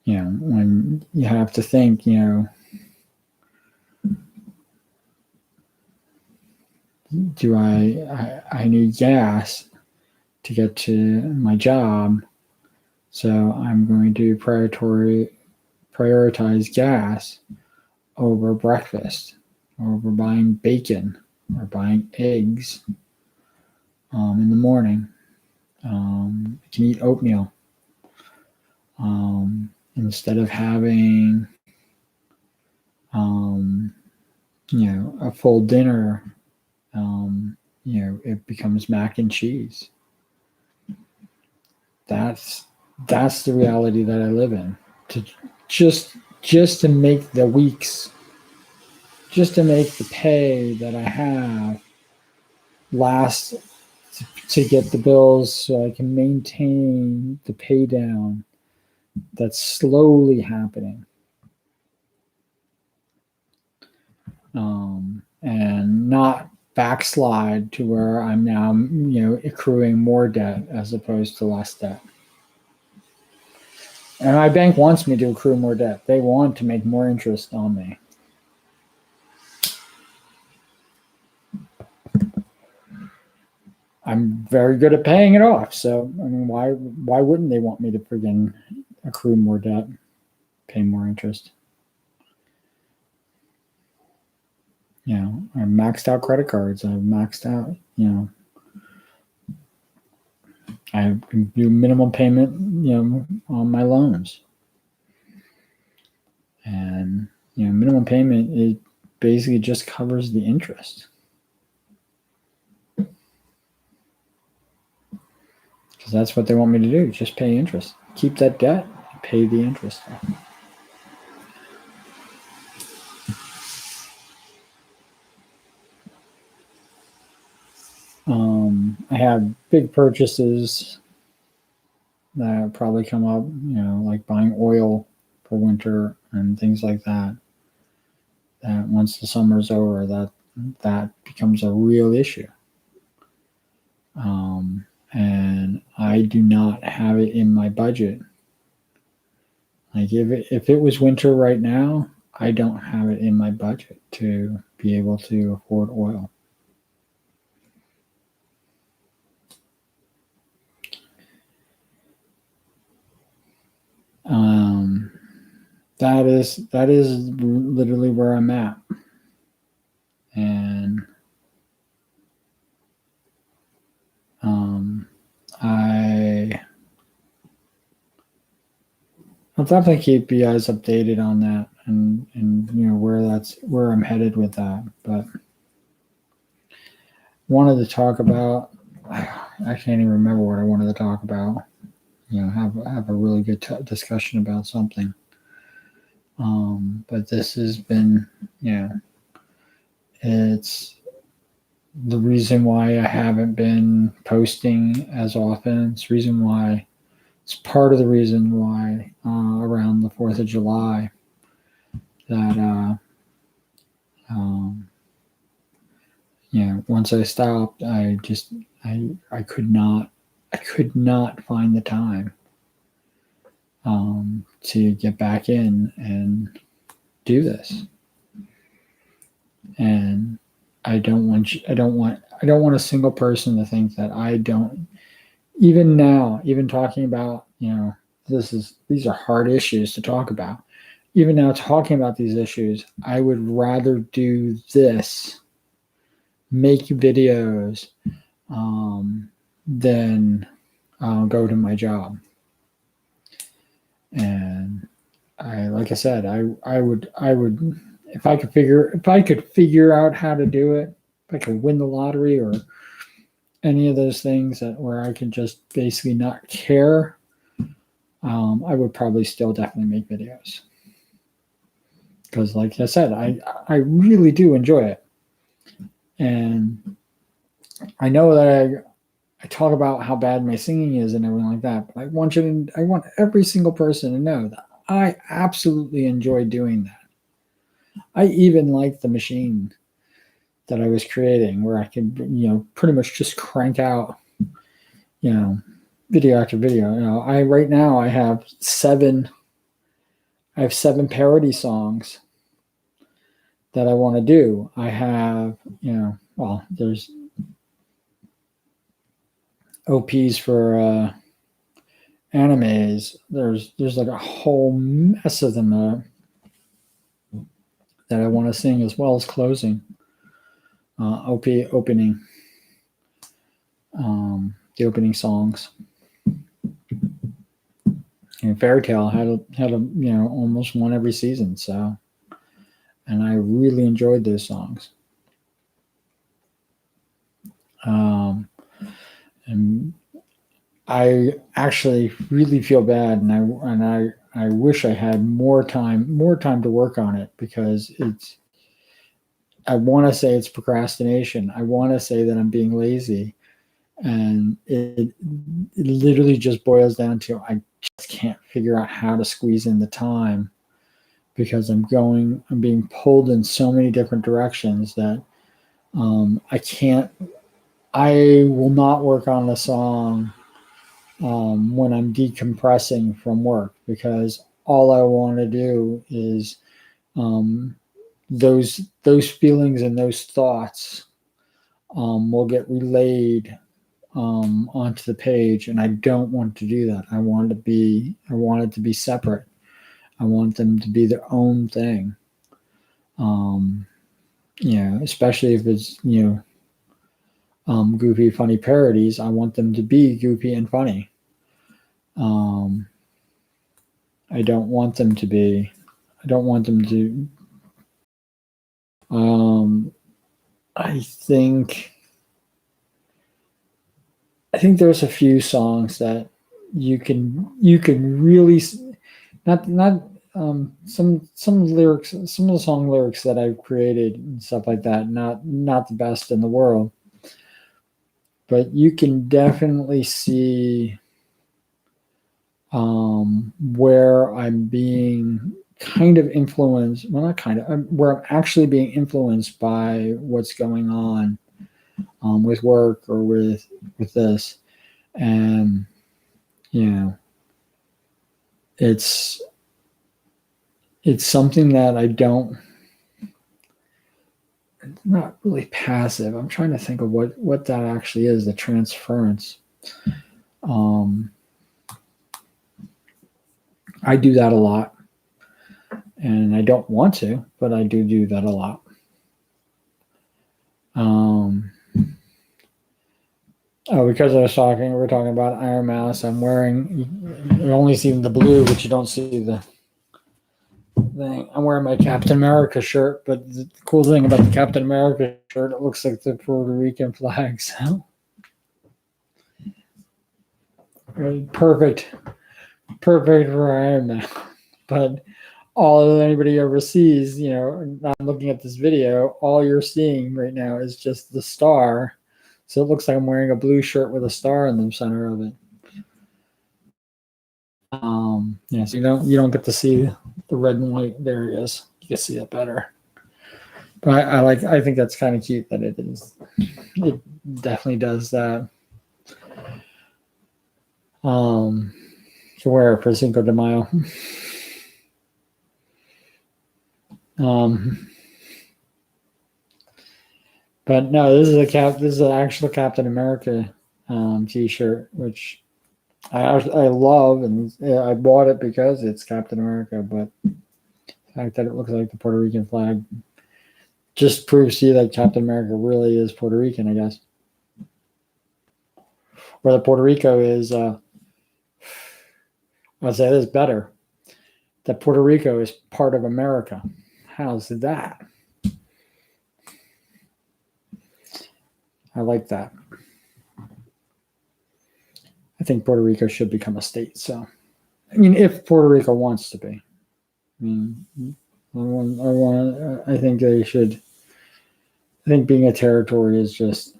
when you have to think, do I need gas to get to my job, so I'm going to prioritize gas over breakfast, or over buying bacon or buying eggs in the morning. I can eat oatmeal instead of having a full dinner. It becomes mac and cheese. That's the reality that I live in. To just to make the weeks, just to make the pay that I have last to get the bills, so I can maintain the pay down that's slowly happening. And not backslide to where I'm now, accruing more debt as opposed to less debt. And my bank wants me to accrue more debt. They want to make more interest on me. I'm very good at paying it off. So, I mean, why wouldn't they want me to friggin' accrue more debt, pay more interest? I maxed out credit cards. I've maxed out, I do minimum payment, on my loans. And, minimum payment, it basically just covers the interest. Because that's what they want me to do, just pay interest. Keep that debt, pay the interest. I have big purchases that probably come up, like buying oil for winter and things like that. That once the summer's over, that becomes a real issue. And I do not have it in my budget. Like if it was winter right now, I don't have it in my budget to be able to afford oil. That is literally where I'm at. And I'll definitely keep you guys updated on that and where I'm headed with that. But wanted to talk about, I can't even remember what I wanted to talk about. Have a really good discussion about something. But this has been, it's the reason why I haven't been posting as often. It's part of the reason why around the 4th of July that, once I stopped, I could not find the time to get back in and do this. And I don't want a single person to think that I don't. Even now, even talking about, these are hard issues to talk about. Even now, talking about these issues, I would rather do this, make videos, than go to my job. And like I said, I would if I could figure out how to do it, if I could win the lottery or any of those things where I could just basically not care, I would probably still definitely make videos. Because like I said, I really do enjoy it. And I know that I talk about how bad my singing is and everything like that, but I want every single person to know that I absolutely enjoy doing that. I even like the machine that I was creating where I could, pretty much just crank out, video after video. Right now I have 7 parody songs that I want to do. I have, there's OPs for animes. There's like a whole mess of them that I want to sing, as well as closing, opening, the opening songs. And Fairy Tale had a almost one every season, so, and I really enjoyed those songs. And I actually really feel bad, and I wish I had more time to work on it, because I want to say it's procrastination. I want to say that I'm being lazy, and it literally just boils down to I just can't figure out how to squeeze in the time, because I'm being pulled in so many different directions that I will not work on a song when I'm decompressing from work, because all I want to do is those feelings and those thoughts will get relayed onto the page, and I don't want to do that. I want it to be separate. I want them to be their own thing. especially if it's, goofy, funny parodies, I want them to be goofy and funny. I don't want them to be, I don't want them to, I think there's a few songs that you can really not some lyrics, some of the song lyrics that I've created and stuff like that, not the best in the world, but you can definitely see where I'm being kind of influenced. Well, not kind of, where I'm actually being influenced by what's going on with work or with this, and it's something that I don't. It's not really passive. I'm trying to think of what that actually is. The transference. I do that a lot, and I don't want to, but I do that a lot. Because we're talking about Iron Mouse. I'm wearing, you only see the blue, but you don't see the thing. I'm wearing my Captain America shirt, but the cool thing about the Captain America shirt, it looks like the Puerto Rican flag. So perfect for Iron Man. But all anybody ever sees, not looking at this video, all you're seeing right now is just the star. So it looks like I'm wearing a blue shirt with a star in the center of it. So you don't get to see the red and white. There he is. You can see it better. But I think that's kind of cute that it is. It definitely does that. To wear it for Cinco de Mayo. But no, this is an actual Captain America T-shirt, which I love, and I bought it because it's Captain America. But the fact that it looks like the Puerto Rican flag just proves to you that Captain America really is Puerto Rican, I guess. Or that Puerto Rico is, I'd say this better, that Puerto Rico is part of America. How's that? I like that. I think Puerto Rico should become a state. So, I mean, if Puerto Rico wants to be, I think they should. I think being a territory is just.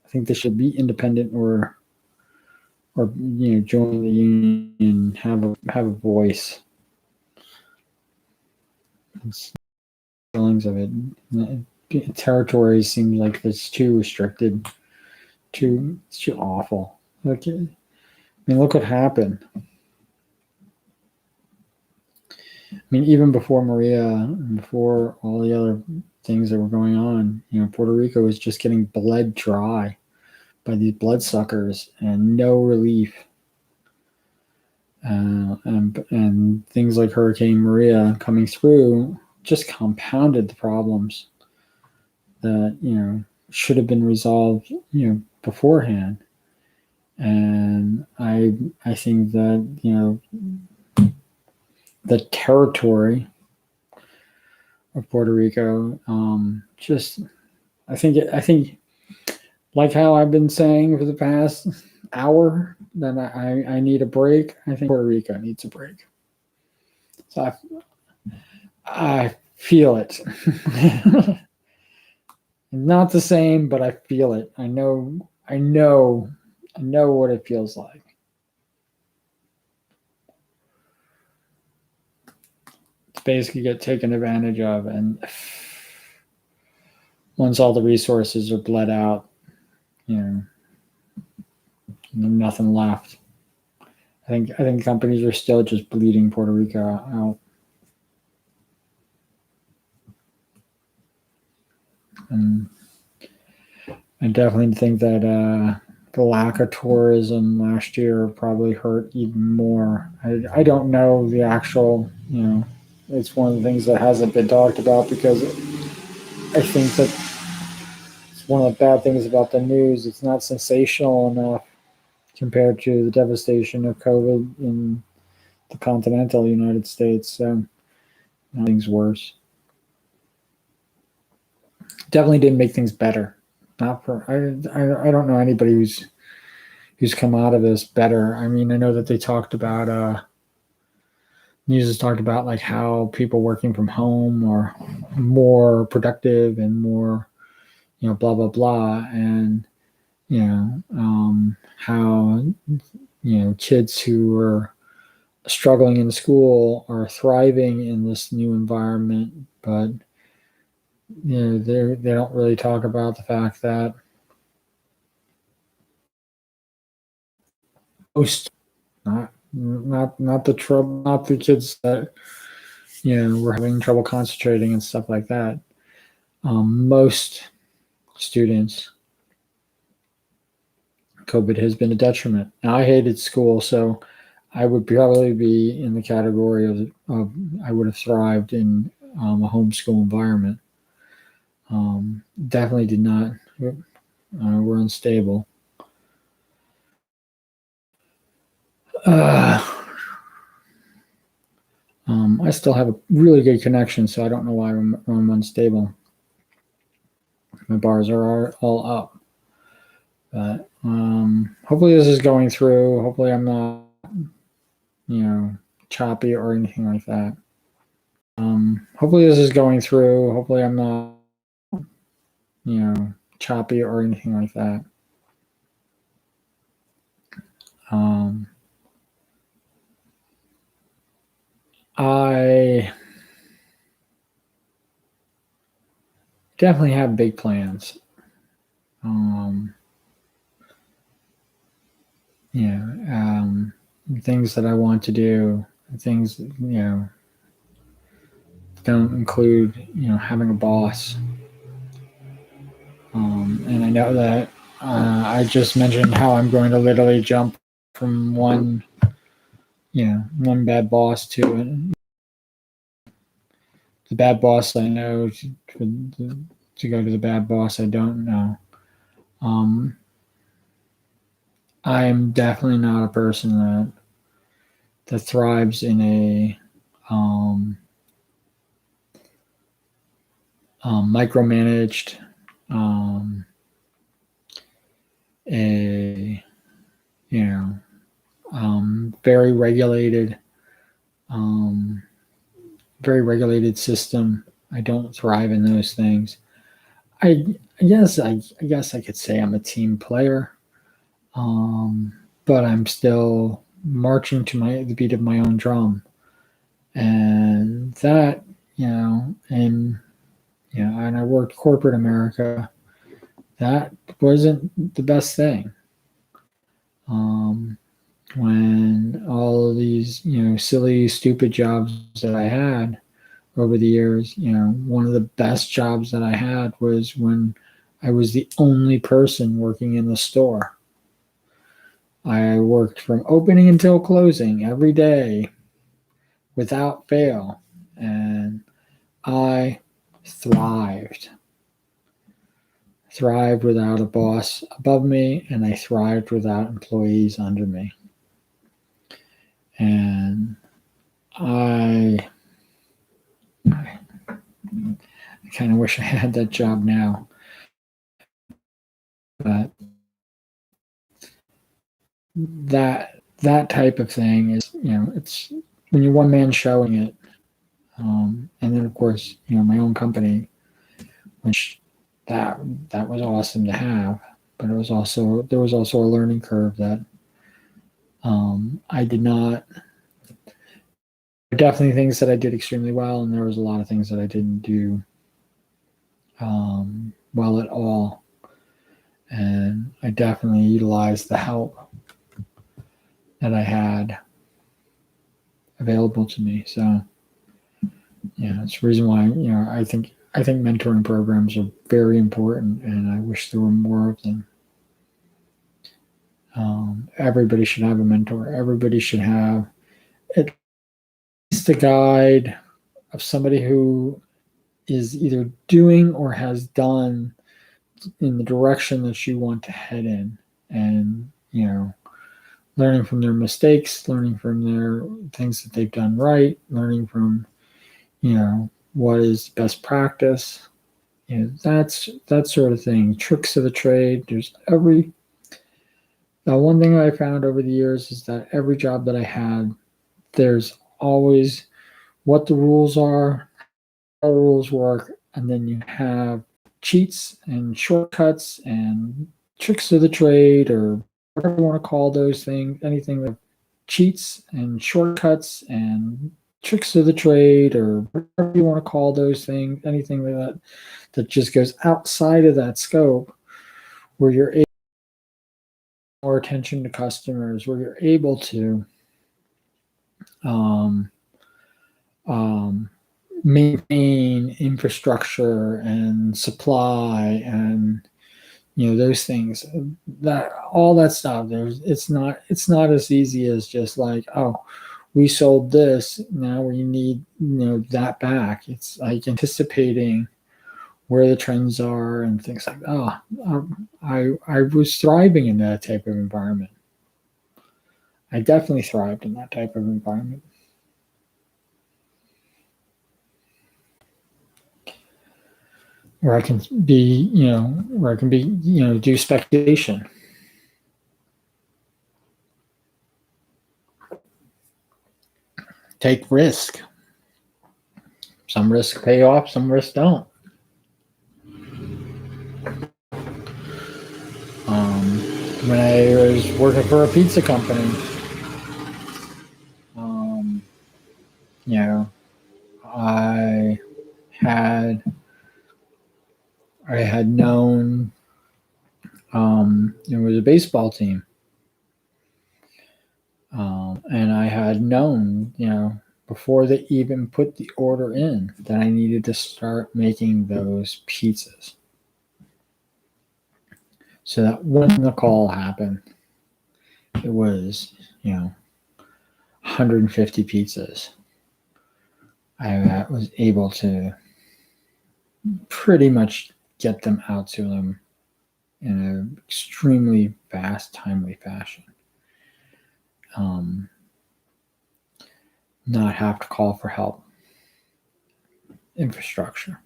I think they should be independent or join the union and have a voice. It's feelings of it. Territory seems like it's too restricted, it's too awful. Okay, I mean, look what happened. I mean, even before Maria and before all the other things that were going on, Puerto Rico was just getting bled dry by these bloodsuckers and no relief. And things like Hurricane Maria coming through just compounded the problems that should have been resolved beforehand. And I think that the territory of Puerto Rico I think like how I've been saying for the past hour that I need a break. I think Puerto Rico needs a break. So I feel it. Not the same, but I feel it. I know what it feels like. It's basically get taken advantage of, and once all the resources are bled out, nothing left. I think companies are still just bleeding Puerto Rico out. And I definitely think that the lack of tourism last year probably hurt even more. I don't know the actual, it's one of the things that hasn't been talked about because I think that it's one of the bad things about the news. It's not sensational enough compared to the devastation of COVID in the continental United States. So things worse. Definitely didn't make things better. Not for I don't know anybody who's come out of this better. I mean, I know that they talked about news has talked about like how people working from home are more productive and more, blah blah blah, and how kids who are struggling in school are thriving in this new environment, but they don't really talk about the fact that most not the trouble, not the kids that were having trouble concentrating and stuff like that. Most students, COVID has been a detriment. Now, I hated school, so I would probably be in the category of I would have thrived in a homeschool environment. Definitely did not. We're unstable. I still have a really good connection, so I don't know why I'm unstable. My bars are all up. But hopefully this is going through. Hopefully I'm not, choppy or anything like that. Hopefully this is going through. Hopefully I'm not, choppy or anything like that. I definitely have big plans. Things that I want to do, things, don't include, having a boss. And I know that I just mentioned how I'm going to literally jump from one bad boss to the bad boss I know to go to the bad boss I don't know. I'm definitely not a person that thrives in a micromanaged, a very regulated, system. I don't thrive in those things. I guess I could say I'm a team player, but I'm still marching to the beat of my own drum, and that and I worked corporate America. That wasn't the best thing. When all of these silly stupid jobs that I had over the years, one of the best jobs that I had was when I was the only person working in the store. I worked from opening until closing every day without fail, and I thrived. Thrived without a boss above me, and I thrived without employees under me. And I kind of wish I had that job now, but that type of thing is, it's when you're one man showing it, and then of course, my own company, which that was awesome to have, but there was also a learning curve that I did not. Definitely things that I did extremely well, and there was a lot of things that I didn't do well at all. And I definitely utilized the help that I had available to me. So, it's the reason why I think mentoring programs are very important, and I wish there were more of them. Everybody should have a mentor. Everybody should have at least a guide of somebody who is either doing or has done in the direction that you want to head in, and learning from their mistakes, learning from their things that they've done right, learning from what is best practice. That's that sort of thing. Tricks of the trade. There's one thing I found over the years is that every job that I had, there's always what the rules are, how the rules work, and then you have cheats and shortcuts and tricks of the trade, or whatever you want to call those things, anything that cheats and shortcuts and tricks of the trade, or whatever you want to call those things, anything that just goes outside of that scope, where you're able to pay more attention to customers, where you're able to maintain infrastructure and supply and those things, that all that stuff. It's not as easy as just like, oh, we sold this, now we need that back. It's like anticipating where the trends are and things like that. I was thriving in that type of environment. I definitely thrived in that type of environment. Where I can be, do speculation. Take risk. Some risks pay off, some risks don't. When I was working for a pizza company, I had known it was a baseball team, and I had known before they even put the order in that I needed to start making those pizzas, so that when the call happened, it was 150 pizzas. I was able to pretty much get them out to them in an extremely fast, timely fashion. Not have to call for help. Infrastructure.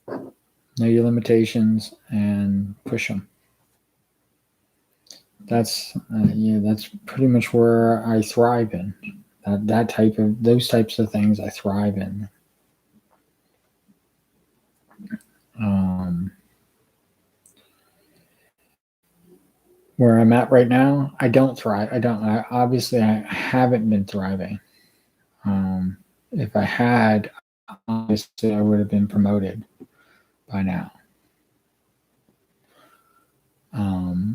Know your limitations and push them. That's pretty much where I thrive in. Those types of things I thrive in. Where I'm at right now, I don't thrive. Obviously, I haven't been thriving. If I had, obviously, I would have been promoted by now.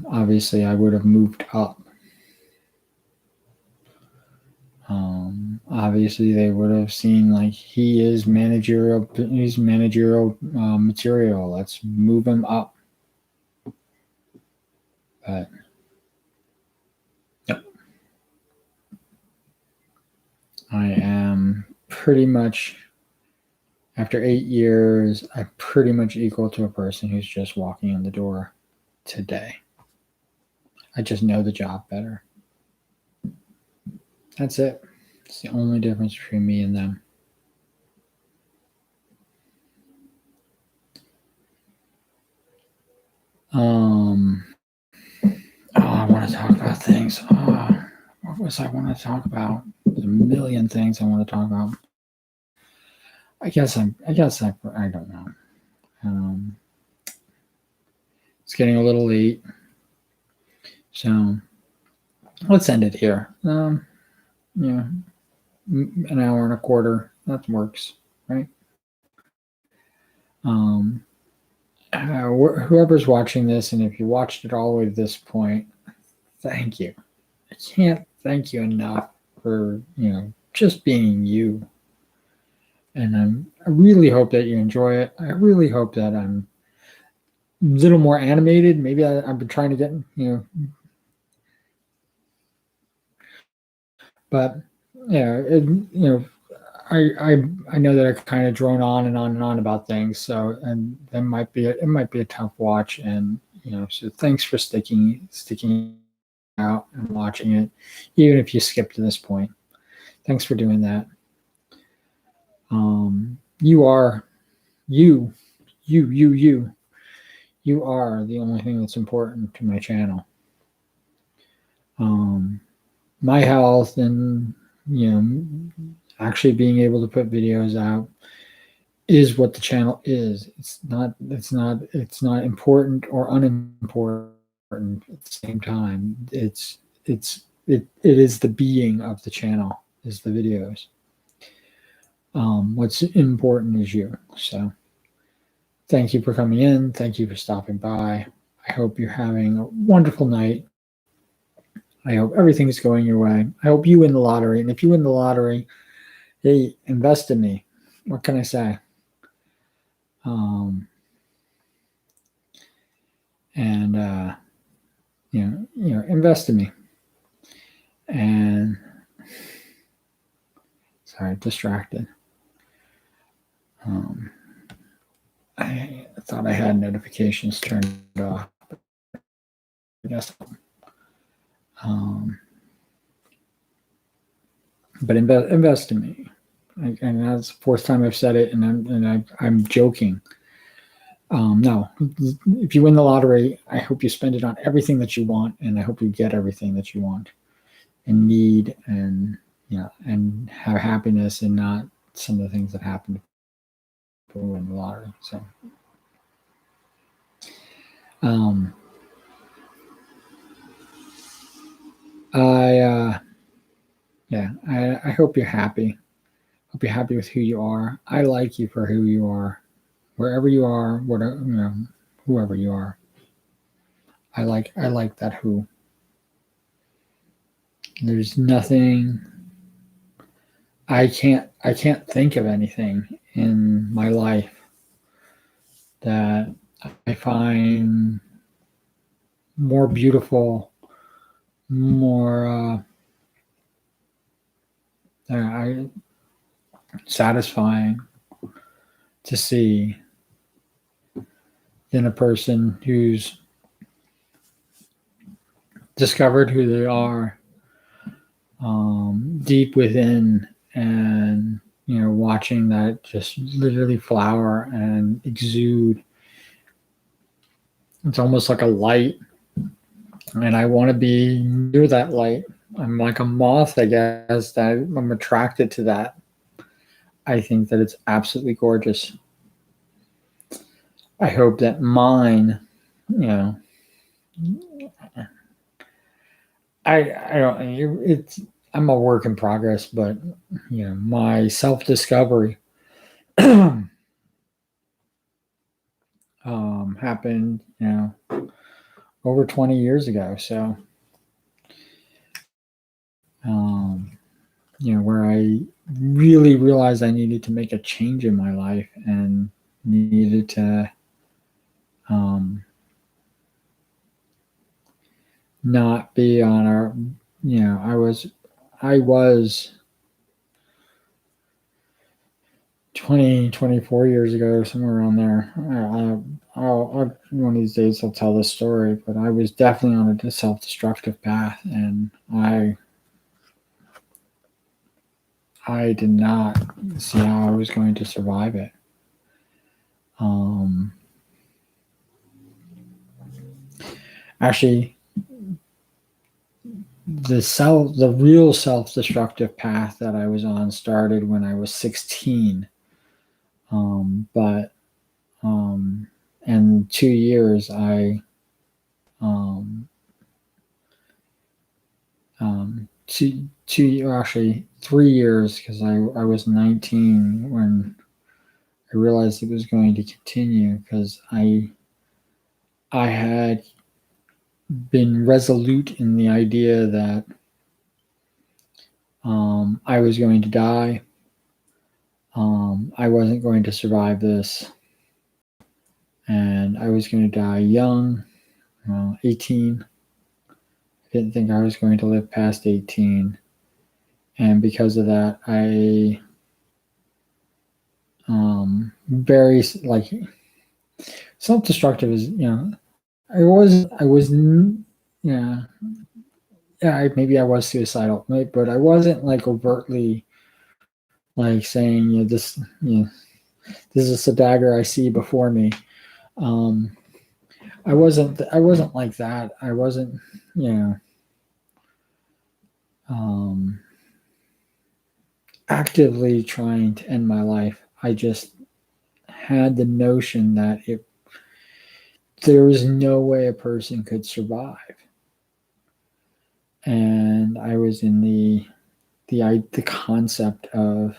Obviously, I would have moved up. Obviously, they would have seen like he's managerial material. Let's move him up. But yep, I am pretty much, after 8 years, I'm pretty much equal to a person who's just walking in the door today. I just know the job better. That's it. It's the only difference between me and them. I want to talk about things. What was I want to talk about? There's a million things I want to talk about. I don't know. It's getting a little late, so let's end it here. An hour and a quarter, that works, right? Whoever's watching this, and if you watched it all the way to this point, thank you. I can't thank you enough for just being you. And I really hope that you enjoy it. I really hope that I'm a little more animated. Maybe I've been trying to get but I know that I kind of drone on and on and on about things, so and that might be it might be a tough watch, and so thanks for sticking out and watching it, even if you skip to this point. Thanks for doing that. You are you you you you you are the only thing that's important to my channel. My health and actually being able to put videos out is what the channel is. It's not important or unimportant at the same time. It is the being of the channel, is the videos. What's important is you. So thank you for coming in. Thank you for stopping by. I hope you're having a wonderful night. I hope everything's going your way. I hope you win the lottery. And if you win the lottery, hey, invest in me. What can I say? And invest in me. And sorry, distracted. I thought I had notifications turned off. I guess. But invest in me. And that's the fourth time I've said it, and I'm joking. No, if you win the lottery, I hope you spend it on everything that you want, and I hope you get everything that you want and need, and and have happiness, and not some of the things that happen to people who win the lottery. So, I hope you're happy. Hope you're happy with who you are. I like you for who you are, wherever you are, whatever whoever you are. I like that who. There's nothing. I can't think of anything in my life that I find more beautiful, more satisfying to see than a person who's discovered who they are deep within, and watching that just literally flower and exude. It's almost like a light, and I want to be near that light. I'm like a moth, I guess, that I'm attracted to that. I think that it's absolutely gorgeous. I hope that mine, I don't. I'm a work in progress, but my self discovery happened, over 20 years ago. So, where I really realized I needed to make a change in my life and needed to not be on our, I was 24 years ago, somewhere around there. One of these days I'll tell this story, but I was definitely on a self-destructive path, and I did not see how I was going to survive it. Actually, the real self-destructive path that I was on started when I was 16. But in 2 years, actually 3 years, because I was 19 when I realized it was going to continue, because I had been resolute in the idea that I was going to die. I wasn't going to survive this, and I was going to die young, 18. I didn't think I was going to live past 18, and because of that, I very like self-destructive is, I was, yeah, maybe I was suicidal, right? But I wasn't like overtly like saying, this is a dagger I see before me. Um, I wasn't like that. I wasn't, you know, um, actively trying to end my life. I just had the notion that there was no way a person could survive, and I was in the concept of,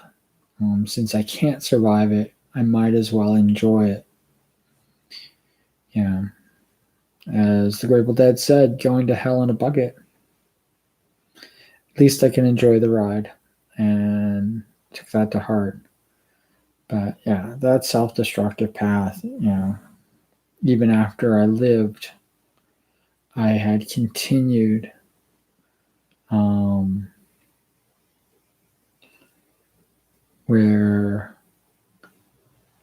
since I can't survive it, I might as well enjoy it. Yeah, as the Grateful Dead said, going to hell in a bucket. At least I can enjoy the ride, and took that to heart. But yeah, that self-destructive path, even after I lived, I had continued, where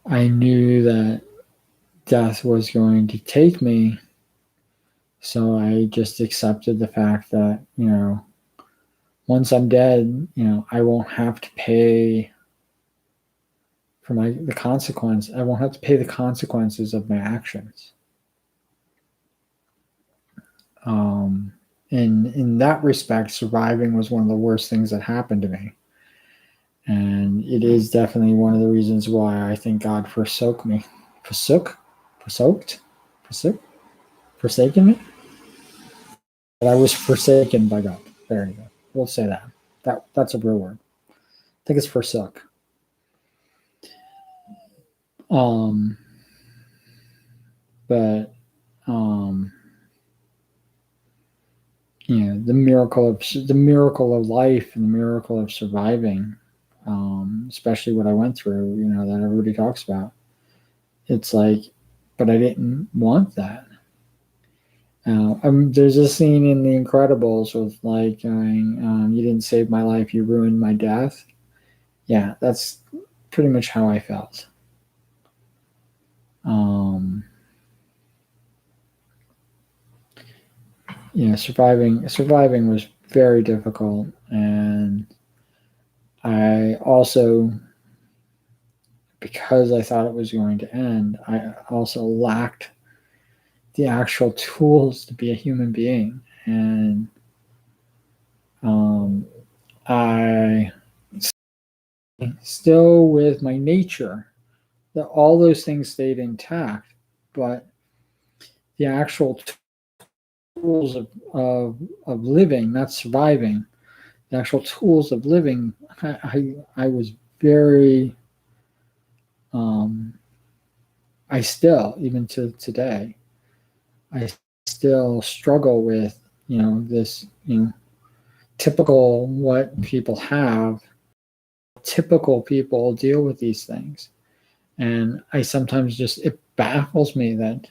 I knew that death was going to take me. So I just accepted the fact that, once I'm dead, I won't have to pay for the consequence. I won't have to pay the consequences of my actions. In that respect, surviving was one of the worst things that happened to me. And it is definitely one of the reasons why I think God forsook me. Forsooked? Forsaken me? But I was forsaken by God. There you go. We'll say that. That's a real word. I think it's forsook. But the miracle of life and the miracle of surviving, especially what I went through, that everybody talks about. It's like, but I didn't want that. There's a scene in The Incredibles with like going, "You didn't save my life, you ruined my death." Yeah, that's pretty much how I felt. Surviving was very difficult, and I also, because I thought it was going to end, I also lacked the actual tools to be a human being, and I still, with my nature, that all those things stayed intact, but the actual tools of living, not surviving, the actual tools of living, I was very, I still, even to today, I still struggle with, this, typical what people have, typical people deal with these things. And I sometimes it baffles me that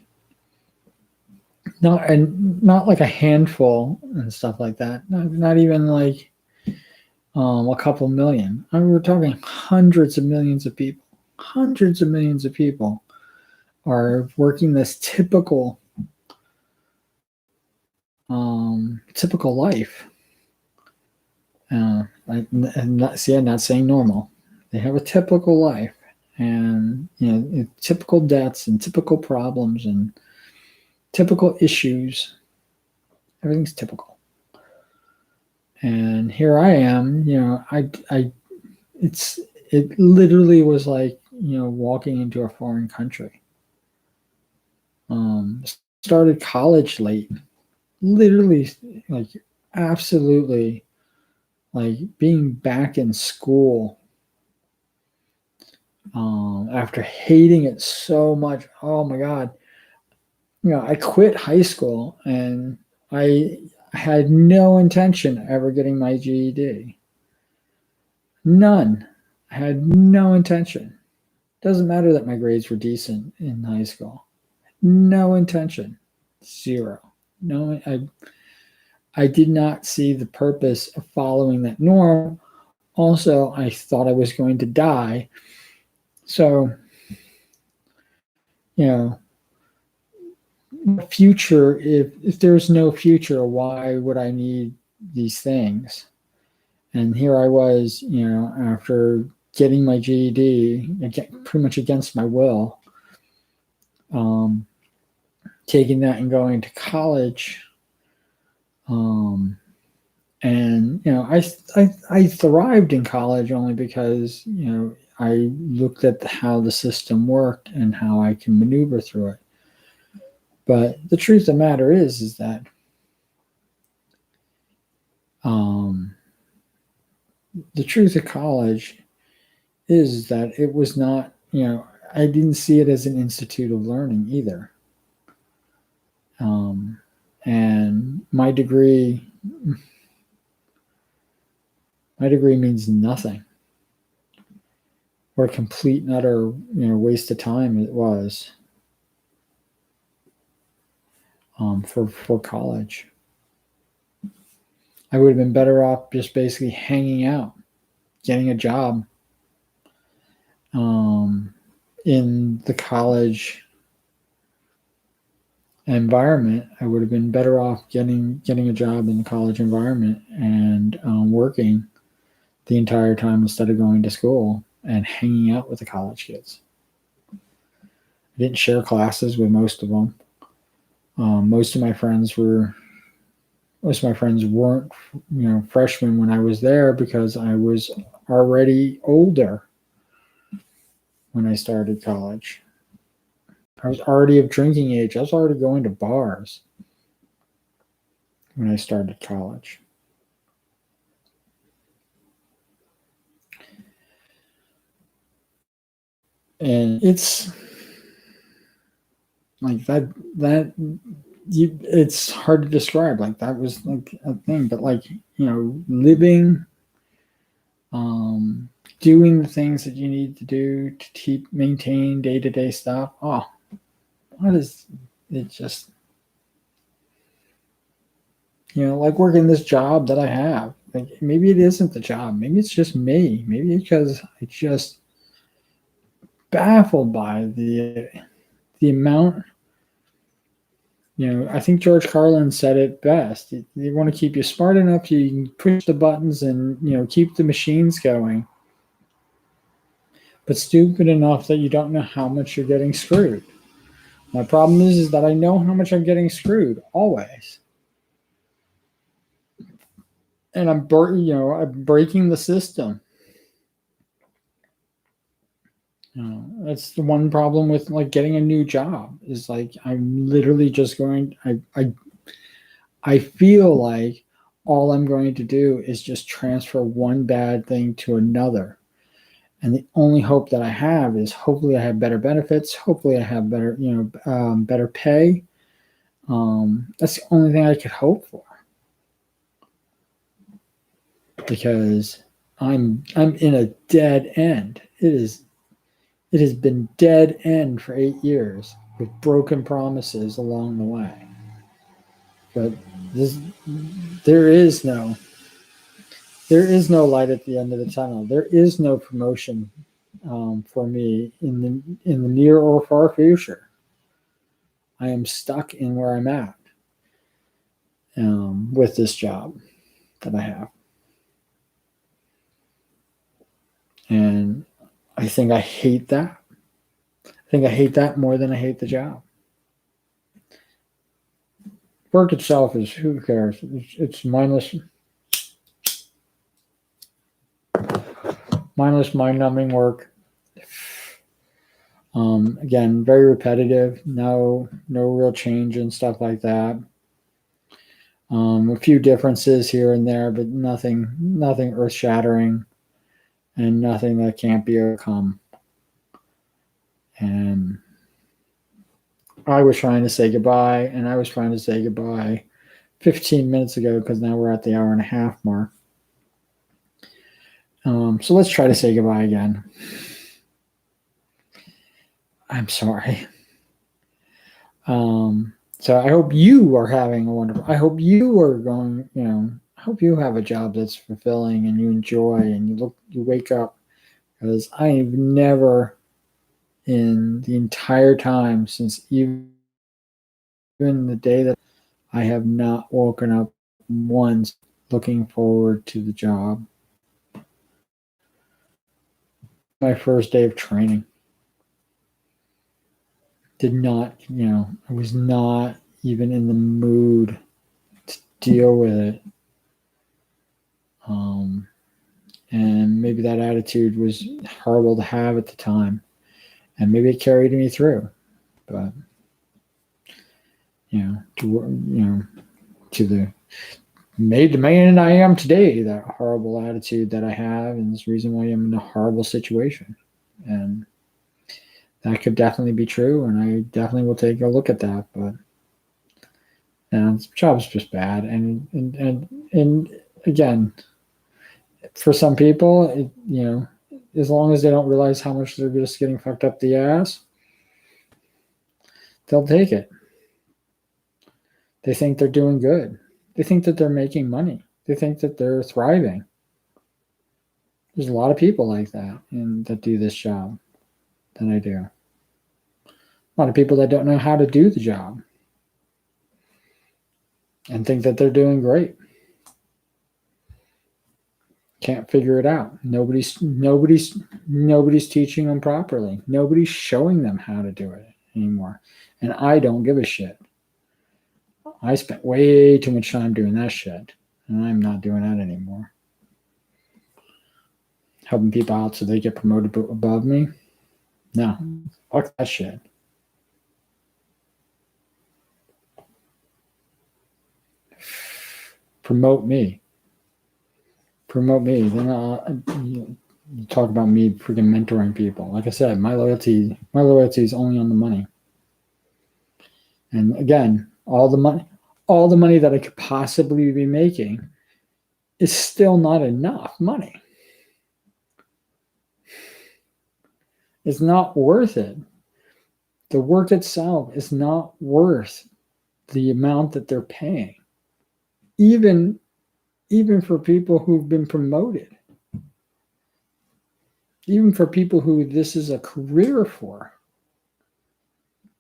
not like a handful and stuff like that, not even like a couple million. I mean, we're talking hundreds of millions of people. Hundreds of millions of people are working this typical life. I'm not saying normal. They have a typical life, and typical deaths and typical problems and typical issues. Everything's typical. And here I am. It literally was like walking into a foreign country. Started college late. Literally, like, absolutely, like being back in school, after hating it so much. Oh my God. I quit high school, and I had no intention of ever getting my GED. None. I had no intention. Doesn't matter that my grades were decent in high school. No intention. Zero. No, I did not see the purpose of following that norm. Also, I thought I was going to die. So you know, future, if there's no future, why would I need these things? And here I was, after getting my GED, pretty much against my will, um, taking that and going to college. And I thrived in college only because I looked at how the system worked and how I can maneuver through it. But the truth of the matter is that the truth of college is that it was not, I didn't see it as an institute of learning either. And my degree means nothing. What a complete and utter, waste of time it was for college. I would have been better off just basically hanging out, getting a job in the college environment. I would have been better off getting a job in the college environment and working the entire time instead of going to school and hanging out with the college kids. I didn't share classes with most of them. Most of my friends weren't, freshmen when I was there because I was already older when I started college. I was already of drinking age. I was already going to bars when I started college. And it's like it's hard to describe. Like that was like a thing, but living, doing the things that you need to do to maintain day-to-day stuff. Oh, what is it? Just like working this job that I have. Like maybe it isn't the job. Maybe it's just me. Maybe because I just baffled by the amount. I think George Carlin said it best. You want to keep you smart enough so you can push the buttons and keep the machines going, but stupid enough that you don't know how much you're getting screwed. My problem is that I know how much I'm getting screwed always, and I'm breaking the system. That's the one problem with getting a new job is I'm literally just going. I feel like all I'm going to do is just transfer one bad thing to another. And the only hope that I have is hopefully I have better benefits. Hopefully I have better, better pay. That's the only thing I could hope for. Because I'm in a dead end. It has been dead end for 8 years with broken promises along the way. But there is no light at the end of the tunnel. There is no promotion for me in the near or far future. I am stuck in where I'm at with this job that I have, and I think I hate that. I think I hate that more than I hate the job. Work itself is who cares? It's mindless, mind-numbing work. Again, very repetitive. No real change and stuff like that. A few differences here and there, but nothing earth-shattering, and nothing that can't be overcome. And I was trying to say goodbye, and I was trying to say goodbye 15 minutes ago because now we're at the hour and a half mark. So let's try to say goodbye again. I'm sorry. So I hope you are having a wonderful. I hope you are going. I hope you have a job that's fulfilling and you enjoy and you wake up. Because I've never in the entire time since even the day that I have not woken up once looking forward to the job. My first day of training. Did not, I was not even in the mood to deal with it. And maybe that attitude was horrible to have at the time. And maybe it carried me through. But, to the made the man I am today, that horrible attitude that I have, and this reason why I'm in a horrible situation. And that could definitely be true, and I definitely will take a look at that. But this job's just bad, and again, for some people, as long as they don't realize how much they're just getting fucked up the ass, they'll take it. They think they're doing good. They think that they're making money. They think that they're thriving. There's a lot of people like that that do this job that I do. A lot of people that don't know how to do the job and think that they're doing great. Can't figure it out. Nobody's teaching them properly. Nobody's showing them how to do it anymore. And I don't give a shit. I spent way too much time doing that shit, and I'm not doing that anymore. Helping people out so they get promoted above me? No, fuck that shit. Promote me. Then you talk about me freaking mentoring people. Like I said, my loyalty is only on the money. And again, all the money that I could possibly be making is still not enough money. It's not worth it. The work itself is not worth the amount that they're paying. Even for people who've been promoted. Even for people who this is a career for.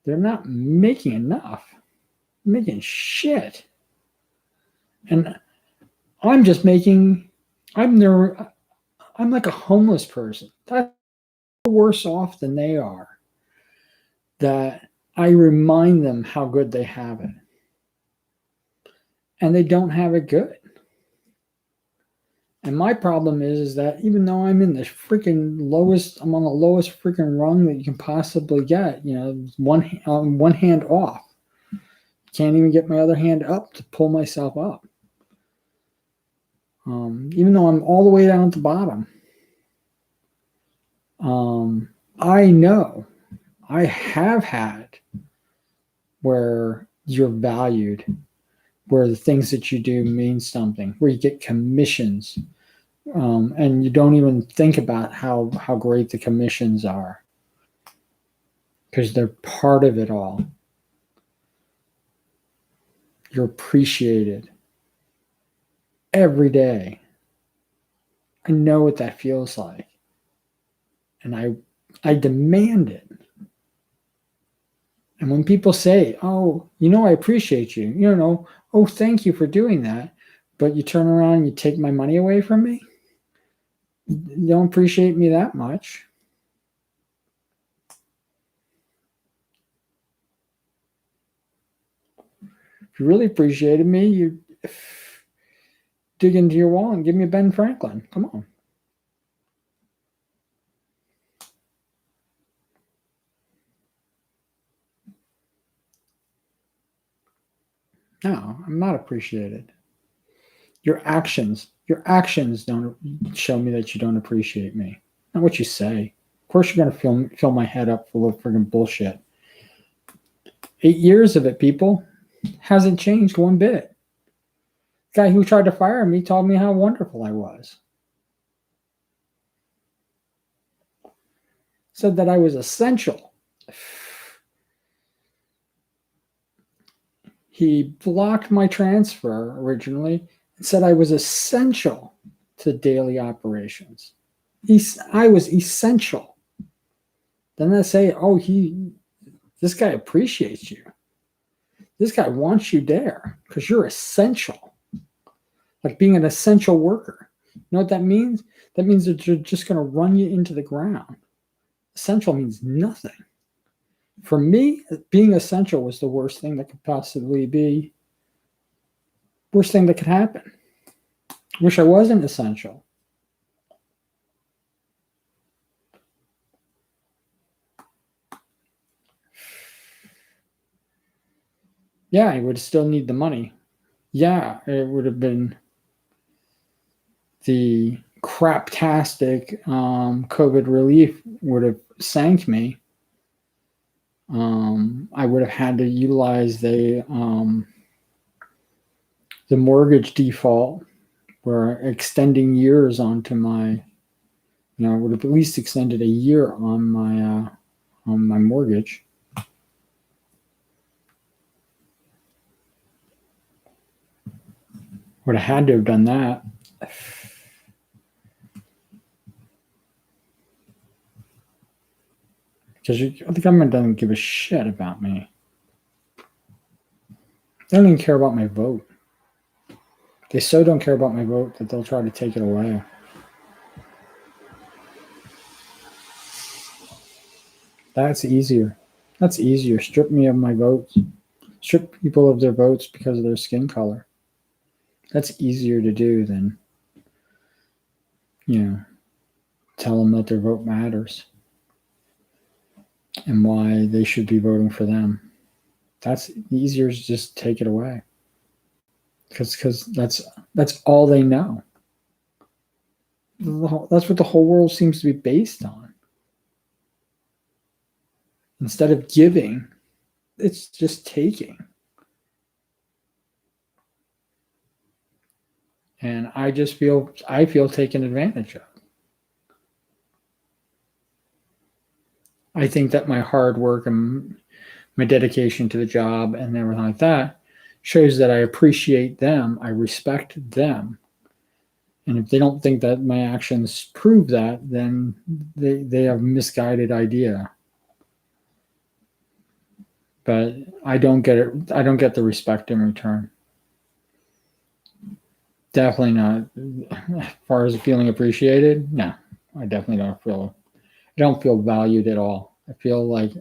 They're not making enough. They're making shit. And I'm just making, I'm like a homeless person. That's worse off than they are. That I remind them how good they have it. And they don't have it good. And my problem is that even though I'm in the freaking lowest, I'm on the lowest freaking rung that you can possibly get, one hand off. Can't even get my other hand up to pull myself up. Even though I'm all the way down at the bottom. I know I have had where you're valued, where the things that you do mean something, where you get commissions, and you don't even think about how great the commissions are because they're part of it all. You're appreciated every day. I know what that feels like, and I demand it. And when people say, "Oh, I appreciate you," "Oh, thank you for doing that," but you turn around and you take my money away from me, you don't appreciate me that much. If you really appreciated me, you dig into your wallet and give me a Ben Franklin. Come on. No, I'm not appreciated. Your actions don't show me that you don't appreciate me. Not what you say. Of course you're going to fill my head up full of friggin' bullshit. 8 years of it, people. Hasn't changed one bit. The guy who tried to fire me told me how wonderful I was. Said that I was essential. He blocked my transfer originally and said I was essential to daily operations. I was essential. then they say, oh, this guy appreciates you. This guy wants you there because you're essential. Like being an essential worker. You know what that means? That means that they're just going to run you into the ground. Essential means nothing. For me, being essential was the worst thing that could possibly be, worst thing that could happen. Wish I wasn't essential. Yeah, I would still need the money. Yeah, it would have been the craptastic COVID relief would have sank me. I would have had to utilize the mortgage default, where extending years onto my, I would have at least extended a year on my mortgage. Would have had to have done that. Because the government doesn't give a shit about me. They don't even care about my vote. They so don't care about my vote that they'll try to take it away. That's easier. That's easier. Strip me of my votes. Strip people of their votes because of their skin color. That's easier to do than, tell them that their vote matters and why they should be voting for them. That's easier to just take it away. Because that's all they know. That's what the whole world seems to be based on. Instead of giving, it's just taking. And I feel taken advantage of. I think that my hard work and my dedication to the job and everything like that shows that I appreciate them, I respect them. And if they don't think that my actions prove that, then they have a misguided idea. But I don't get it. I don't get the respect in return. Definitely not. As far as feeling appreciated, no, I definitely don't feel. I don't feel valued at all. I feel like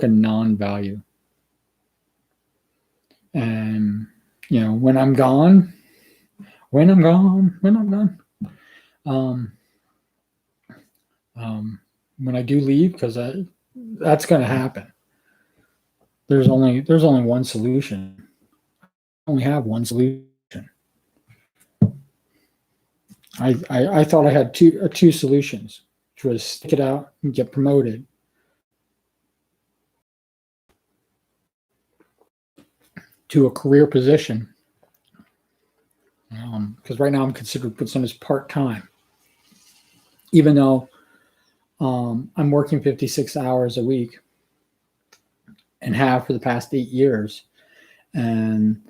a non-value. And when I'm gone, when I do leave, because that's going to happen. There's only one solution. I only have one solution. I thought I had two solutions, which was stick it out and get promoted, to a career position. Because right now I'm considered put some as part-time, even though I'm working 56 hours a week and have for the past 8 years. And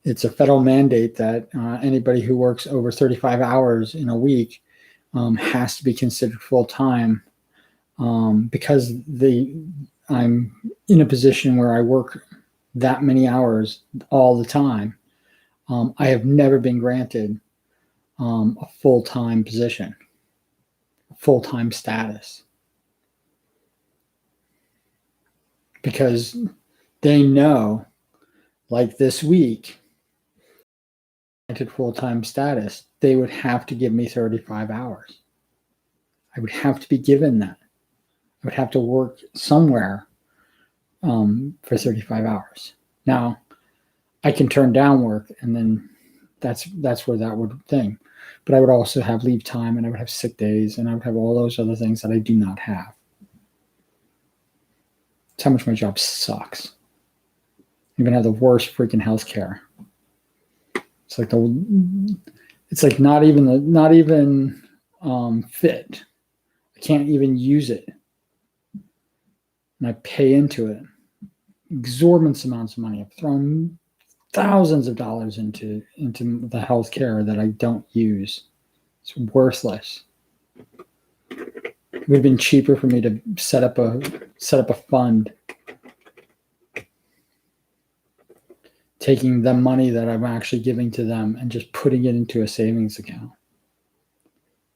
it's a federal mandate that anybody who works over 35 hours in a week has to be considered full-time, because I'm in a position where I work that many hours all the time. I have never been granted a full-time position, full-time status, because they know, like this week, granted full-time status, they would have to give me 35 hours. I would have to be given that. I would have to work somewhere for 35 hours. Now, I can turn down work, and then that's where that would thing. But I would also have leave time, and I would have sick days, and I would have all those other things that I do not have. That's how much my job sucks. I even have the worst freaking healthcare. It's like not even fit. I can't even use it, and I pay into it exorbitant amounts of money. I've thrown thousands of dollars into the healthcare that I don't use. It's worthless. would have been cheaper for me to set up a fund, taking the money that I'm actually giving to them and just putting it into a savings account.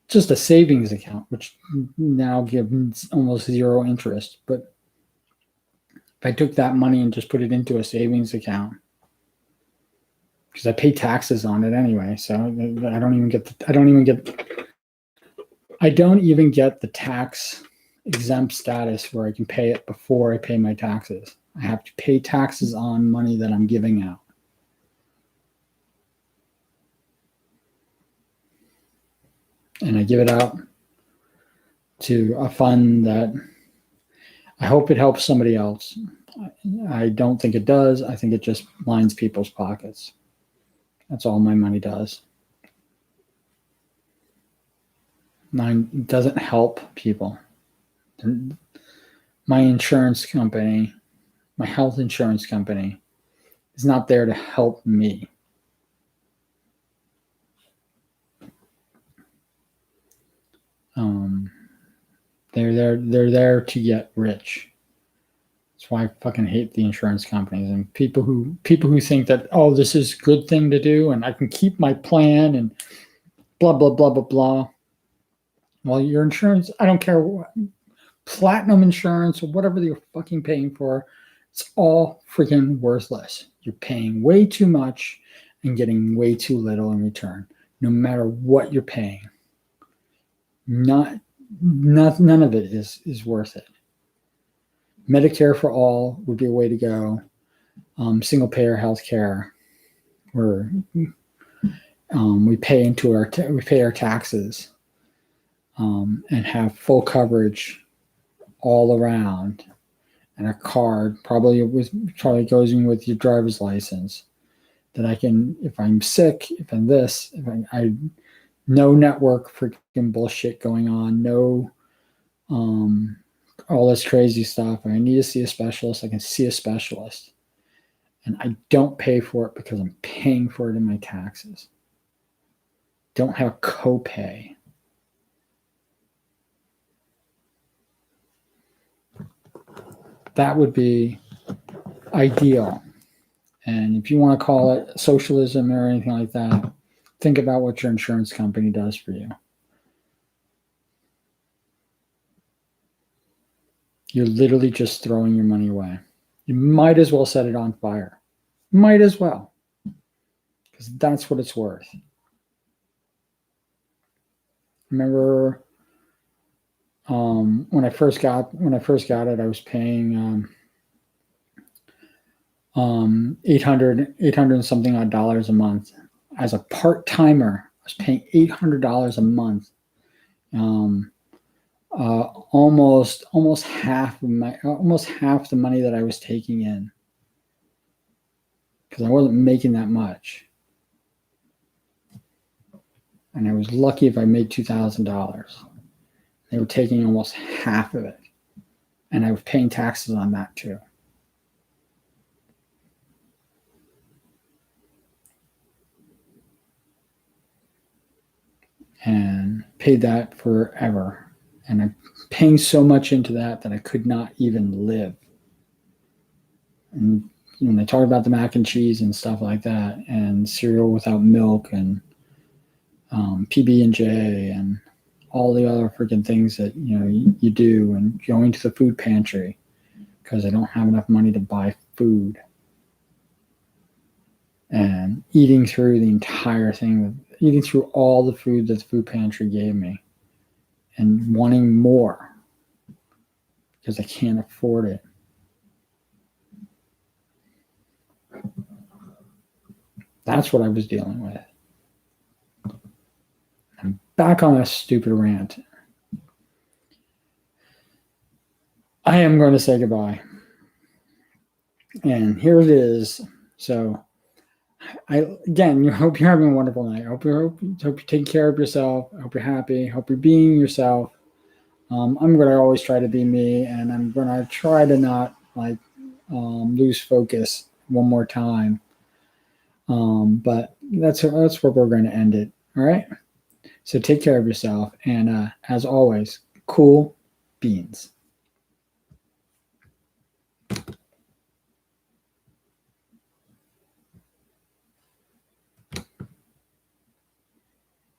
Just a savings account, which now gives almost zero interest. But if I took that money and just put it into a savings account, because I pay taxes on it anyway, so I don't even get the tax exempt status where I can pay it before I pay my taxes. I have to pay taxes on money that I'm giving out. And I give it out to a fund that I hope it helps somebody else. I don't think it does. I think it just lines people's pockets. That's all my money does. Mine doesn't help people. My insurance company, my health insurance company, is not there to help me. They're there to get rich. That's why I fucking hate the insurance companies and people who think that, oh, this is a good thing to do and I can keep my plan and blah blah blah blah blah. Well, your insurance, I don't care what, platinum insurance or whatever you're fucking paying for, it's all freaking worthless. You're paying way too much and getting way too little in return, no matter what you're paying. None of it is worth it. Medicare for all would be a way to go. Single payer healthcare, where we pay our taxes and have full coverage all around, and a card probably goes in with your driver's license that I can, if I'm sick, if I'm this, if I no network freaking bullshit going on, no all this crazy stuff. I need to see a specialist, I can see a specialist. And I don't pay for it because I'm paying for it in my taxes. Don't have a copay. That would be ideal. And if you want to call it socialism or anything like that, think about what your insurance company does for you. You're literally just throwing your money away. You might as well set it on fire. Might as well. Because that's what it's worth. Remember when I first got it, I was paying $800 and something odd dollars a month. As a part-timer, I was paying $800 a month. Almost half the money that I was taking in, because I wasn't making that much, and I was lucky if I made $2,000. They were taking almost half of it, and I was paying taxes on that too. And paid that forever. And I'm paying so much into that I could not even live. And when they talk about the mac and cheese and stuff like that, and cereal without milk, and PB&J, and all the other freaking things that you do, and going to the food pantry because I don't have enough money to buy food, and eating through the entire thing, eating through all the food that the food pantry gave me, and wanting more because I can't afford it. That's what I was dealing with. I'm back on a stupid rant. I am going to say goodbye. And here it is. So I hope you're having a wonderful night. I hope you take care of yourself. I hope you're happy. I hope you're being yourself. I'm going to always try to be me, and I'm going to try to not lose focus one more time. But that's where we're going to end it. All right. So take care of yourself. And as always, cool, beans.